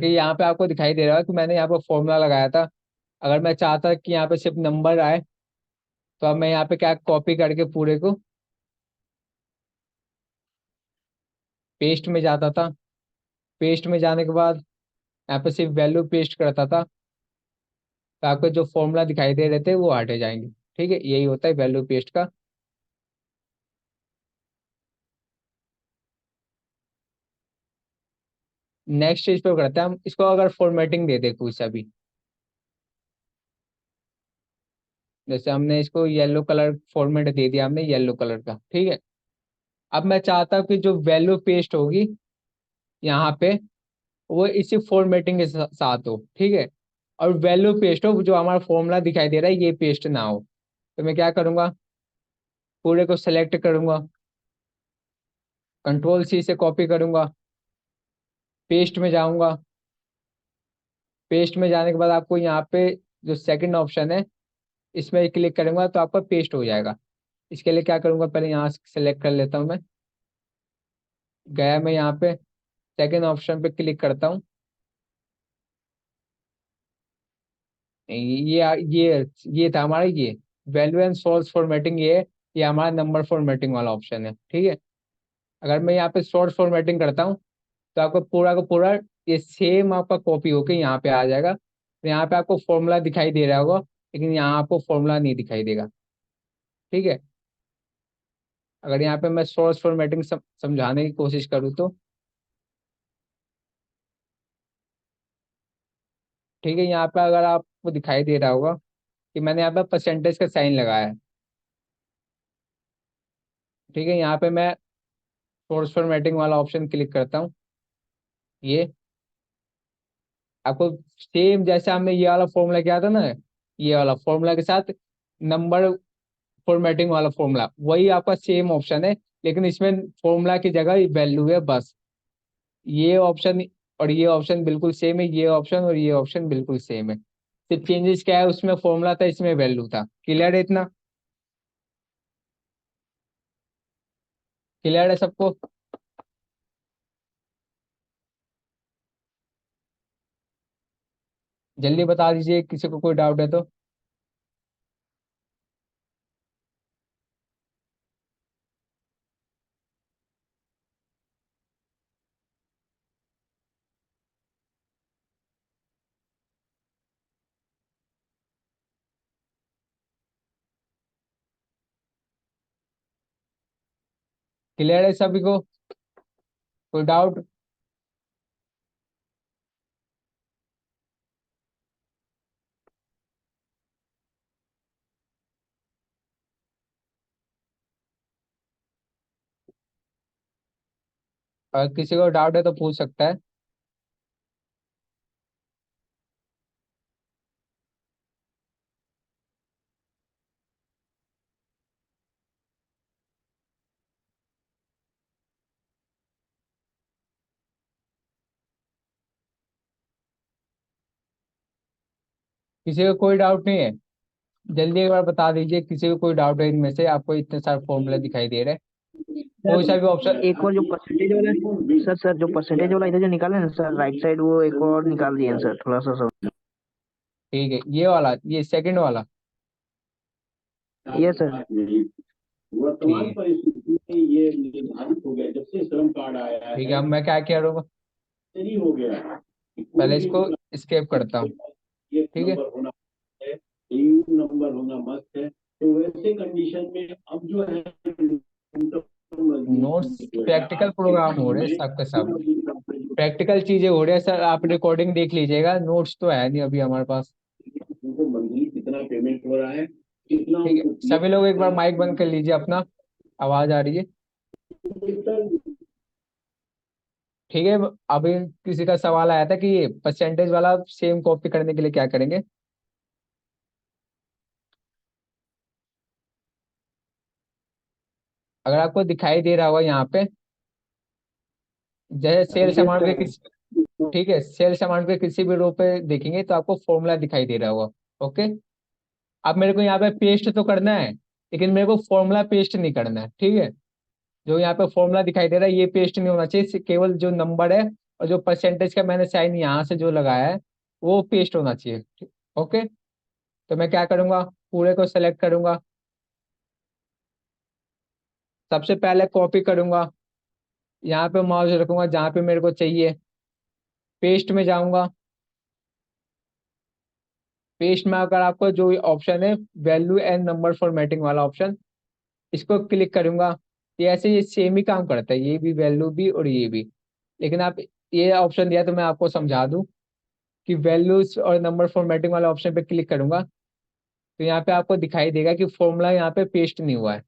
यहाँ पे आपको दिखाई दे रहा है कि मैंने यहाँ पे फॉर्मूला लगाया था। अगर मैं चाहता कि यहाँ पे सिर्फ नंबर आए, तो अब मैं यहाँ पे क्या कॉपी करके पूरे को पेस्ट में जाता था। पेस्ट में जाने के बाद यहाँ पे सिर्फ वैल्यू पेस्ट करता था, तो आपको जो फॉर्मूला दिखाई दे रहे थे वो हटे जाएंगे। ठीक है, यही होता है वैल्यू पेस्ट का। नेक्स्ट स्टेज पे करते हैं हम इसको, अगर फॉर्मेटिंग दे दे कुछ अभी, जैसे हमने इसको येलो कलर फॉर्मेट दे दिया हमने, येलो कलर का। ठीक है, अब मैं चाहता हूँ कि जो वैल्यू पेस्ट होगी यहाँ पे वो इसी फॉर्मेटिंग के साथ हो। ठीक है, और वैल्यू पेस्ट हो, जो हमारा फॉर्मूला दिखाई दे रहा है ये पेस्ट ना हो। तो मैं क्या करूंगा, पूरे को सेलेक्ट करूंगा, कंट्रोल सी से कॉपी करूंगा, पेस्ट में जाऊंगा। पेस्ट में जाने के बाद आपको यहाँ पे जो सेकंड ऑप्शन है इसमें क्लिक करूंगा तो आपका पेस्ट हो जाएगा। इसके लिए क्या करूंगा, पहले यहाँ से सेलेक्ट कर लेता हूँ मैं। गया मैं यहाँ पे सेकंड ऑप्शन पे क्लिक करता हूँ। ये था हमारा, ये वैल्यू एंड सोर्स फॉर्मेटिंग, ये हमारा नंबर फॉर्मेटिंग वाला ऑप्शन है। ठीक है, अगर मैं यहाँ पे सोर्स फॉर्मेटिंग करता हूँ तो आपको पूरा का पूरा ये सेम आपका कॉपी होके यहाँ पे आ जाएगा। तो यहाँ पे आपको फॉर्मूला दिखाई दे रहा होगा, लेकिन यहाँ आपको फॉर्मूला नहीं दिखाई देगा। ठीक है, अगर यहाँ पे मैं सोर्स फॉर्मेटिंग समझाने की कोशिश करूँ तो, ठीक है, यहाँ पे अगर आपको दिखाई दे रहा होगा कि मैंने यहाँ पे परसेंटेज का साइन लगाया है। ठीक है, यहाँ पे मैं सोर्स फॉर्मेटिंग वाला ऑप्शन क्लिक करता हूँ। ये आपको सेम जैसे हमने ये वाला फॉर्मूला किया था ना, ये वाला फॉर्मूला के साथ नंबर फॉर्मेटिंग वाला फॉर्मूला वही आपका सेम ऑप्शन है, लेकिन इसमें फॉर्मूला की जगह वैल्यू है बस। ये ऑप्शन और ये ऑप्शन बिल्कुल सेम है, ये ऑप्शन और ये ऑप्शन बिल्कुल सेम है। सिर्फ चेंजेस क्या है, उसमें फॉर्मूला था इसमें वैल्यू था। क्लियर है इतना? क्लियर है सबको? जल्दी बता दीजिए किसी को कोई डाउट है तो। क्लियर है सभी को? कोई डाउट? अगर किसी को डाउट है तो पूछ सकता है। किसी को कोई डाउट नहीं है? जल्दी एक बार बता दीजिए किसी को कोई डाउट है इनमें से। आपको इतने सारे फॉर्मूले दिखाई दे रहे हैं, कोई सा भी ऑप्शन। एक और जो परसेंटेज वाला है सर, जो परसेंटेज वाला इधर जो निकाले ना सर, राइट साइड, वो एक और निकाल दिए हैं सर, थोड़ा सा सब। ठीक है, ये वाला, ये सेकंड वाला। ये सर। ठीक है, ठीक है, अब मैं क्या करूँगा, पहले इसको स्केप करता हूँ। ठीक है, नोट्स प्रैक्टिकल प्रोग्राम हो रहे हैं सबके सब, प्रैक्टिकल चीजें हो रही है सर। आप रिकॉर्डिंग देख लीजिएगा, नोट्स तो है नहीं अभी हमारे पास। ठीक है, सभी लोग एक बार माइक बंद कर लीजिए अपना, आवाज आ रही है? ठीक है, अभी किसी का सवाल आया था कि ये परसेंटेज वाला सेम कॉपी करने के लिए क्या करेंगे। अगर आपको दिखाई दे रहा होगा यहाँ पे, जैसे सेल्स यस अमाउंट के सर। किसी, ठीक है, सेल्स अमाउंट के किसी भी रो पे देखेंगे तो आपको फॉर्मूला दिखाई दे रहा होगा। ओके, अब मेरे को यहाँ पे पेस्ट तो करना है। लेकिन मेरे को फॉर्मूला पेस्ट नहीं करना है, ठीक है। जो यहाँ पे फॉर्मूला दिखाई दे रहा है ये पेस्ट नहीं होना चाहिए, केवल जो नंबर है और जो परसेंटेज का मैंने साइन यहाँ से जो लगाया है वो पेस्ट होना चाहिए, ओके। तो मैं क्या करूंगा, पूरे को सेलेक्ट करूंगा, सबसे पहले कॉपी करूंगा, यहाँ पे माउस रखूंगा जहाँ पे मेरे को चाहिए, पेस्ट में जाऊंगा। पेस्ट में अगर आपको जो ऑप्शन है वैल्यू एंड नंबर फॉर्मेटिंग वाला ऑप्शन, इसको क्लिक करूंगा। ये ऐसे ये सेम ही काम करता है, ये भी वैल्यू भी और ये भी। लेकिन आप ये ऑप्शन दिया तो मैं आपको समझा दूं कि वैल्यूज और नंबर फॉर्मेटिंग वाला ऑप्शन पे क्लिक करूंगा तो यहाँ पे आपको दिखाई देगा कि फॉर्मूला यहाँ पे पेस्ट नहीं हुआ है।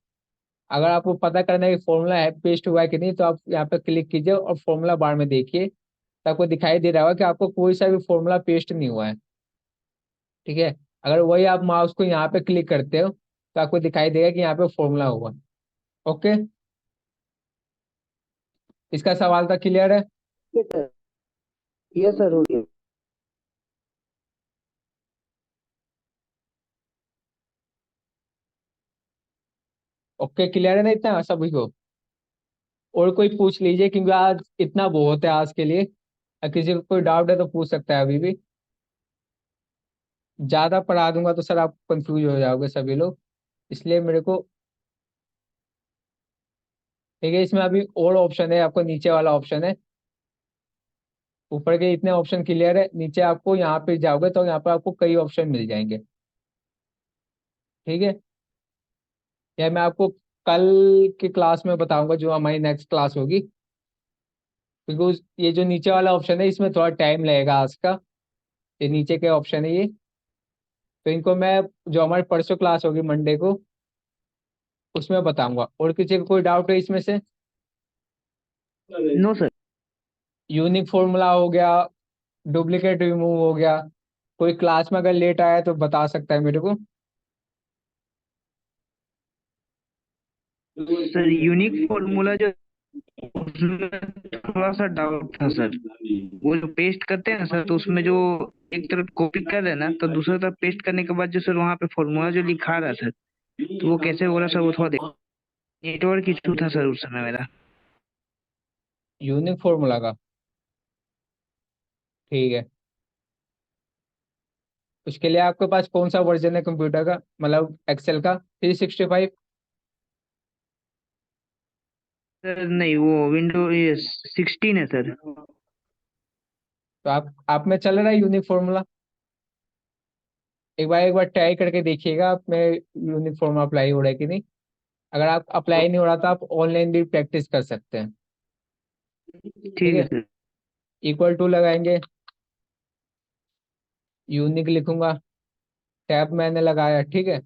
अगर आपको पता करना है कि फॉर्मूला है पेस्ट हुआ है कि नहीं, तो आप यहाँ पे क्लिक कीजिए और फॉर्मूला बार में देखिए, तो आपको दिखाई दे रहा होगा कि आपको कोई सा भी फॉर्मूला पेस्ट नहीं हुआ है, ठीक है। अगर वही आप माउस को यहाँ पे क्लिक करते हो तो आपको दिखाई देगा कि यहाँ पे फॉर्मूला हुआ। ओके, इसका सवाल था क्लियर है? यस सर, हो गया। ओके, क्लियर है ना इतना सभी को? और कोई पूछ लीजिए, क्योंकि आज इतना बहुत है आज के लिए। किसी को कोई डाउट है तो पूछ सकता है अभी भी। ज्यादा पढ़ा दूंगा तो सर आप कंफ्यूज हो जाओगे सभी लोग, इसलिए मेरे को। ठीक है, इसमें अभी और ऑप्शन है, आपको नीचे वाला ऑप्शन है, ऊपर के इतने ऑप्शन क्लियर है, नीचे आपको यहाँ पे जाओगे तो यहाँ पे आपको कई ऑप्शन मिल जाएंगे, ठीक है। यह मैं आपको कल की क्लास में बताऊंगा, जो हमारी नेक्स्ट क्लास होगी, क्योंकि ये जो नीचे वाला ऑप्शन है इसमें थोड़ा टाइम लगेगा आज का। ये नीचे के ऑप्शन है ये, तो इनको मैं जो हमारी परसों क्लास होगी मंडे को उसमें बताऊंगा। और किसी को कोई डाउट है इसमें से? No sir. यूनिक फॉर्मूला हो गया, डुप्लीकेट रिमूव हो गया। कोई क्लास में अगर लेट आया तो बता सकता है मेरे को। सर यूनिक फॉर्मूला जो, उसमें थोड़ा सा डाउट था सर। वो जो पेस्ट करते हैं ना सर, तो उसमें जो एक तरफ कॉपी कर रहे हैं ना, तो दूसरी तरफ पेस्ट करने के बाद जो सर वहाँ पे फॉर्मूला जो लिखा रहा सर, तो वो कैसे हो रहा सर, वो थोड़ा नेटवर्क इशू था सर उस समय मेरा। यूनिक फॉर्मूला का, ठीक है। उसके लिए आपके पास कौन सा वर्जन है कंप्यूटर का, मतलब एक्सेल का? 365? सर नहीं, वो विंडो 16 है सर। तो आप में चल रहा है यूनिक फॉर्मूला? एक बार ट्राई करके देखिएगा आप में यूनिक फॉर्मूला अप्लाई हो रहा है कि नहीं। अगर आप अप्लाई नहीं हो रहा तो आप ऑनलाइन भी प्रैक्टिस कर सकते हैं, ठीक ठीक है है। सर। इक्वल टू लगाएंगे, यूनिक लिखूंगा, टैब मैंने लगाया, ठीक है।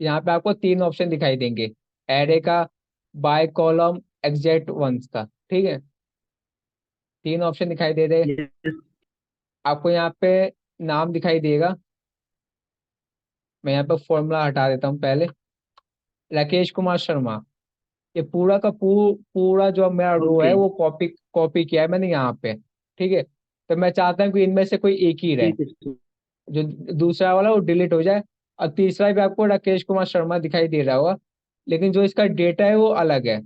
यहाँ पे आपको तीन ऑप्शन दिखाई देंगे, एरे का, बाय कॉलम, एग्जैक्ट वंस का, ठीक है। तीन ऑप्शन दिखाई दे रहे। यस। आपको यहाँ पे नाम दिखाई देगा, मैं यहाँ पे फॉर्मूला हटा देता हूँ पहले। राकेश कुमार शर्मा, ये पूरा का पूरा जो मेरा रो है ओके। वो कॉपी कॉपी किया है मैंने यहाँ पे, ठीक है। तो मैं चाहता हूँ कि इनमें से कोई एक ही रहे, ठीक है सर। जो दूसरा वाला वो डिलीट हो जाए। और तीसरा भी आपको राकेश कुमार शर्मा दिखाई दे रहा होगा, लेकिन जो इसका डेटा है वो अलग है,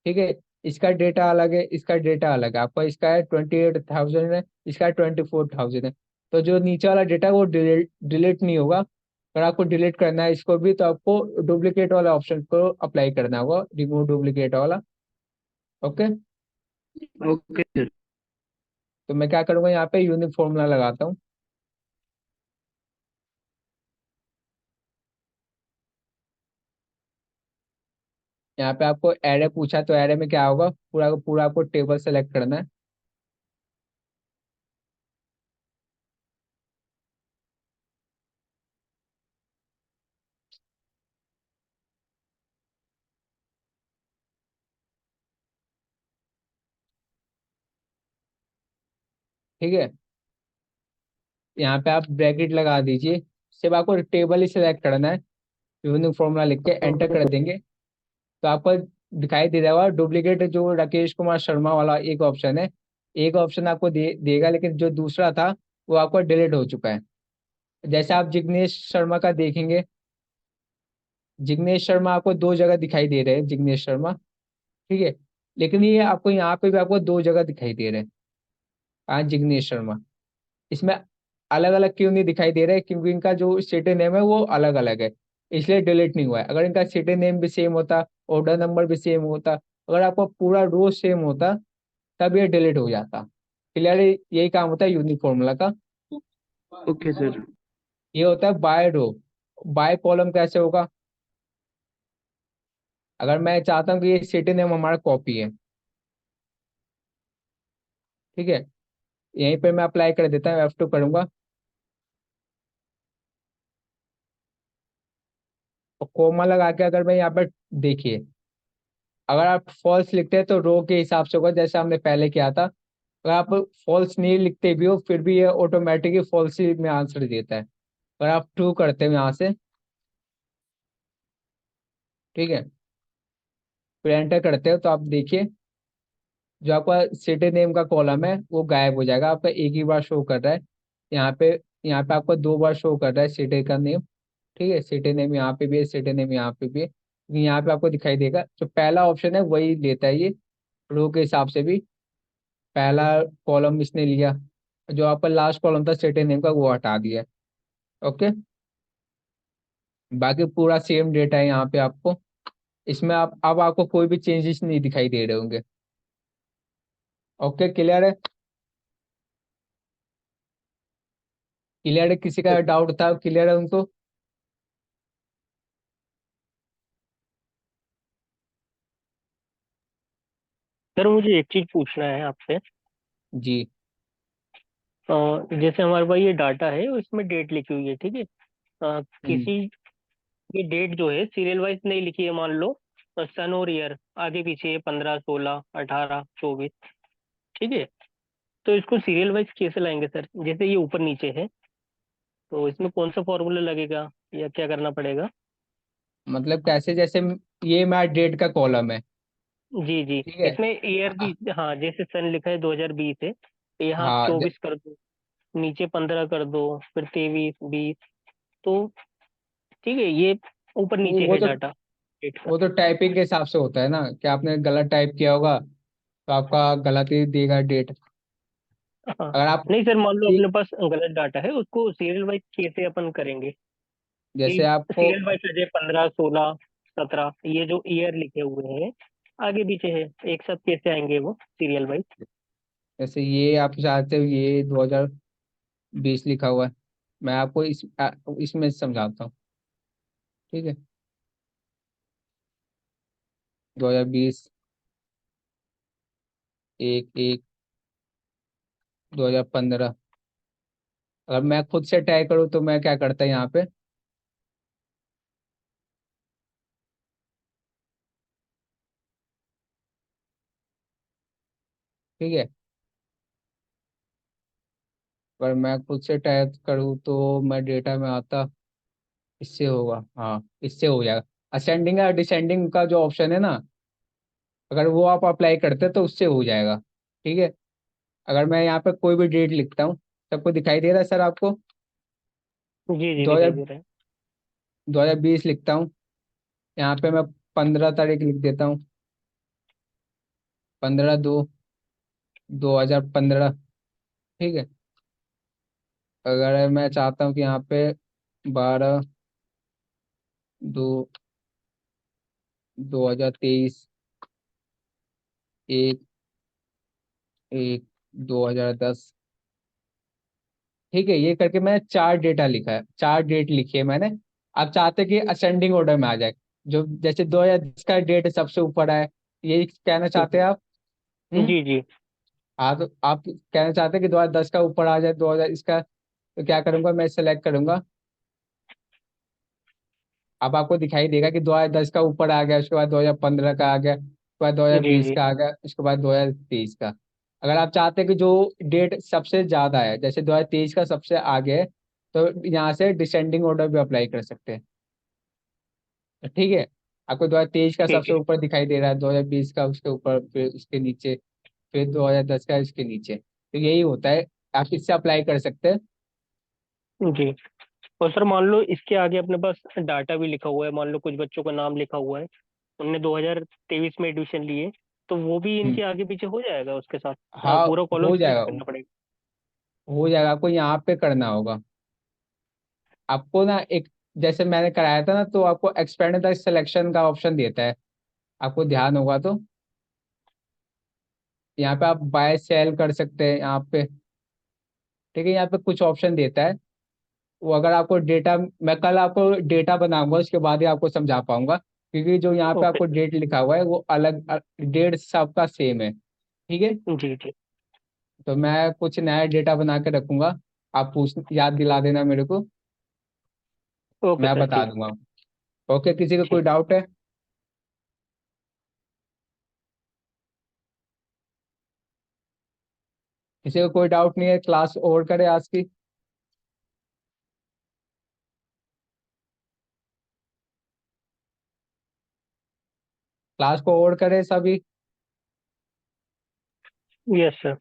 ठीक है। इसका डेटा अलग है, इसका डेटा अलग है, आपका इसका है 28,000 है, इसका 24,000 है। तो जो नीचे वाला डेटा है वो डिलीट डिलीट नहीं होगा। अगर आपको डिलीट करना है इसको भी तो आपको डुप्लीकेट वाला ऑप्शन को अप्लाई करना होगा, रिमूव डुप्लीकेट वाला, ओके। Okay sir. तो मैं क्या करूंगा, यहाँ पे यूनिक फॉर्मूला लगाता हूँ। यहाँ पे आपको एरे पूछा तो एरे में क्या होगा, पूरा का पूरा आपको टेबल सेलेक्ट करना है, ठीक है। यहाँ पे आप ब्रैकेट लगा दीजिए, सिर्फ आपको टेबल ही सिलेक्ट करना है, यूनिक फॉर्मूला लिख के एंटर कर देंगे तो आपको दिखाई दे रहा होगा डुप्लीकेट जो राकेश कुमार शर्मा वाला एक ऑप्शन है, एक ऑप्शन आपको देगा, लेकिन जो दूसरा था वो आपको डिलीट हो चुका है। जैसे आप जिग्नेश शर्मा का देखेंगे, जिग्नेश शर्मा आपको 2 जगह दिखाई दे रहे हैं, जिग्नेश शर्मा, ठीक है। लेकिन ये आपको यहाँ पे भी आपको 2 जगह दिखाई दे रहे हैं, हाँ, जिग्नेश शर्मा। इसमें अलग अलग क्यों नहीं दिखाई दे रहे, क्योंकि इनका जो सिटी नेम है वो अलग अलग है, इसलिए डिलीट नहीं हुआ है। अगर इनका सिटी नेम भी सेम होता, ऑर्डर नंबर भी सेम होता, अगर आपका पूरा रो सेम होता, तब ये डिलीट हो जाता। क्लियर? यही काम होता है यूनिक फॉर्मूला का। Okay sir. ये होता है बाय रो। बाय कॉलम कैसे होगा? अगर मैं चाहता हूँ कि ये सिटी नेम हमारा कॉपी है, ठीक है, यहीं पे मैं अप्लाई कर देता हूँ, F2 करूंगा, और कोमा लगा के अगर मैं यहाँ पर, देखिए, अगर आप फॉल्स लिखते हैं तो रो के हिसाब से होगा, जैसे हमने पहले किया था। अगर आप फॉल्स नहीं लिखते भी हो, फिर भी ये ऑटोमेटिकली फॉल्स ही में आंसर देता है। अगर आप ट्रू करते हो यहाँ से, ठीक है, फिर एंटर करते हो, तो आप देखिए जो आपका सिटी नेम का कॉलम है वो गायब हो जाएगा, आपका एक ही बार शो कर रहा है। यहाँ पे यहाँ पे आपको 2 बार शो कर रहा है सिटी का नेम, ठीक है, सिटी नेम यहाँ पे भी है, सिटी नेम यहाँ पे भी है, लेकिन यहाँ पे आपको दिखाई देगा जो पहला ऑप्शन है वही लेता है ये, रो के हिसाब से भी पहला कॉलम इसने लिया, जो आपका लास्ट कॉलम था सिटी नेम का वो हटा दिया। ओके, बाकी पूरा सेम डेटा है यहाँ पे आपको। इसमें आप अब आपको कोई भी चेंजेस नहीं दिखाई दे रहे होंगे। ओके, क्लियर है? क्लियर है? किसी का डाउट था, क्लियर है उनको? सर मुझे एक चीज पूछना है आपसे। जी। जैसे हमारे पास ये डाटा है और इसमें डेट लिखी हुई है, ठीक है। हम्म, किसी ये डेट जो है सीरियल वाइज नहीं लिखी है, मान लो सन और ईयर आगे पीछे 15, 16, 18, 24, ठीक है। तो इसको सीरियल वाइज कैसे लाएंगे सर? जैसे ये ऊपर नीचे है, तो इसमें कौन सा फॉर्मूला लगेगा या क्या करना पड़ेगा? मतलब कैसे? जैसे ये मेरा डेट का कॉलम है, जी जी। ठीक है। इसमें ईयर भी, हाँ, जैसे सन लिखा है 2020 है, तो यहाँ आप हाँ, 24 कर दो, नीचे 15 कर दो, फिर 23, 20। तो ठीक है, ये ऊपर नीचे वो है तो डाटा डेट का। वो तो टाइपिंग के हिसाब से होता है ना, कि आपने गलत टाइप किया होगा तो आपका गलत ही देगा डेट। हाँ। अगर आप नहीं सर, मान लो ठीक, अपने पास गलत डाटा है, उसको सीरियल वाइज कैसे अपन करेंगे कि जैसे आपको, सीरियल वाइज आ जाए 15, 16, 17, ये जो ईयर लिखे हुए हैं आगे पीछे है, एक साथ कैसे आएंगे वो सीरियल वाइज? जैसे ये आप चाहते हो ये 2020 लिखा हुआ है, मैं आपको इसमें समझाता हूँ, ठीक है। 2020, 1/1, 2015। अगर मैं खुद से ट्राई करूँ तो मैं क्या करता है यहाँ पे, ठीक है, पर मैं खुद से टाइप करूँ तो मैं डेटा में आता, इससे होगा, हाँ, इससे हो जाएगा। असेंडिंग या डिसेंडिंग का जो ऑप्शन है ना, अगर वो आप अप्लाई करते तो उससे हो जाएगा, ठीक है। अगर मैं यहाँ पे कोई भी डेट लिखता हूँ, सबको दिखाई दे रहा है सर आपको? जी जी, दो दिखाई हजार दे रहा है। 2020 लिखता हूँ, यहाँ पे मैं 15 तारीख लिख देता हूँ, 15/2/2015, ठीक है। अगर मैं चाहता हूँ कि यहाँ पे 12/2/2023, 1/1/2010, ठीक है, ये करके मैंने 4 डेटा लिखा है, 4 डेट लिखी है मैंने। आप चाहते कि असेंडिंग ऑर्डर में आ जाए, जो जैसे 2010 का डेट सबसे ऊपर आए, यही कहना चाहते हैं आप? हम्म। जी जी आप कहना चाहते हैं कि 2010 का ऊपर आ जाए, 2000 इसका, तो क्या करूंगा, मैं सेलेक्ट करूंगा। अब आपको दिखाई देगा कि 2010 का ऊपर आ गया, उसके बाद 2015 का आ गया, उसके बाद जी 2020 जी। का आ गया, उसके बाद 2023 का। अगर आप चाहते हैं कि जो डेट सबसे ज्यादा है, जैसे 2023 का सबसे आगे है, तो यहाँ से डिसेंडिंग ऑर्डर भी अप्लाई कर सकते हैं, ठीक है। आपको 2023 का ठीक सबसे है। ऊपर दिखाई दे रहा है, 2020 का उसके ऊपर, फिर उसके नीचे, फिर 2010 का इसके नीचे, तो यही होता है। आप इससे अप्लाई कर सकते हैं। जी और सर मान लो इसके आगे अपने पास डाटा भी लिखा हुआ है, मान लो कुछ बच्चों का नाम लिखा हुआ है, उनने 2023 में एडमिशन लिए, तो वो भी हम्म, इनके आगे पीछे हो जाएगा उसके साथ? हाँ पूरा कॉलम हो सिलेक्ट जाएगा, करना पड़ेगा? हो जाएगा, आपको यहाँ पे करना होगा। आपको ना एक, जैसे मैंने कराया था ना, तो आपको एक्सपेंड द सिलेक्शन का ऑप्शन देता है, आपको ध्यान होगा तो। यहाँ पे आप बाय सेल कर सकते हैं यहाँ पे, ठीक है। यहाँ पे कुछ ऑप्शन देता है, वो अगर आपको डेटा, मैं कल आपको डेटा बनाऊंगा, उसके बाद ही आपको समझा पाऊंगा, क्योंकि जो यहाँ पे ओके आपको डेट लिखा हुआ है वो अलग, डेट सबका सेम है, ठीक है। जी जी। तो मैं कुछ नया डेटा बना के रखूंगा, आप पूछ याद दिला देना मेरे को, ओके मैं सर बता ठीक। दूंगा। ओके, किसी का कोई ठीक। डाउट है? किसी को कोई डाउट नहीं है, क्लास ओवर करे आज की। क्लास को ओवर करे सभी। Yes sir.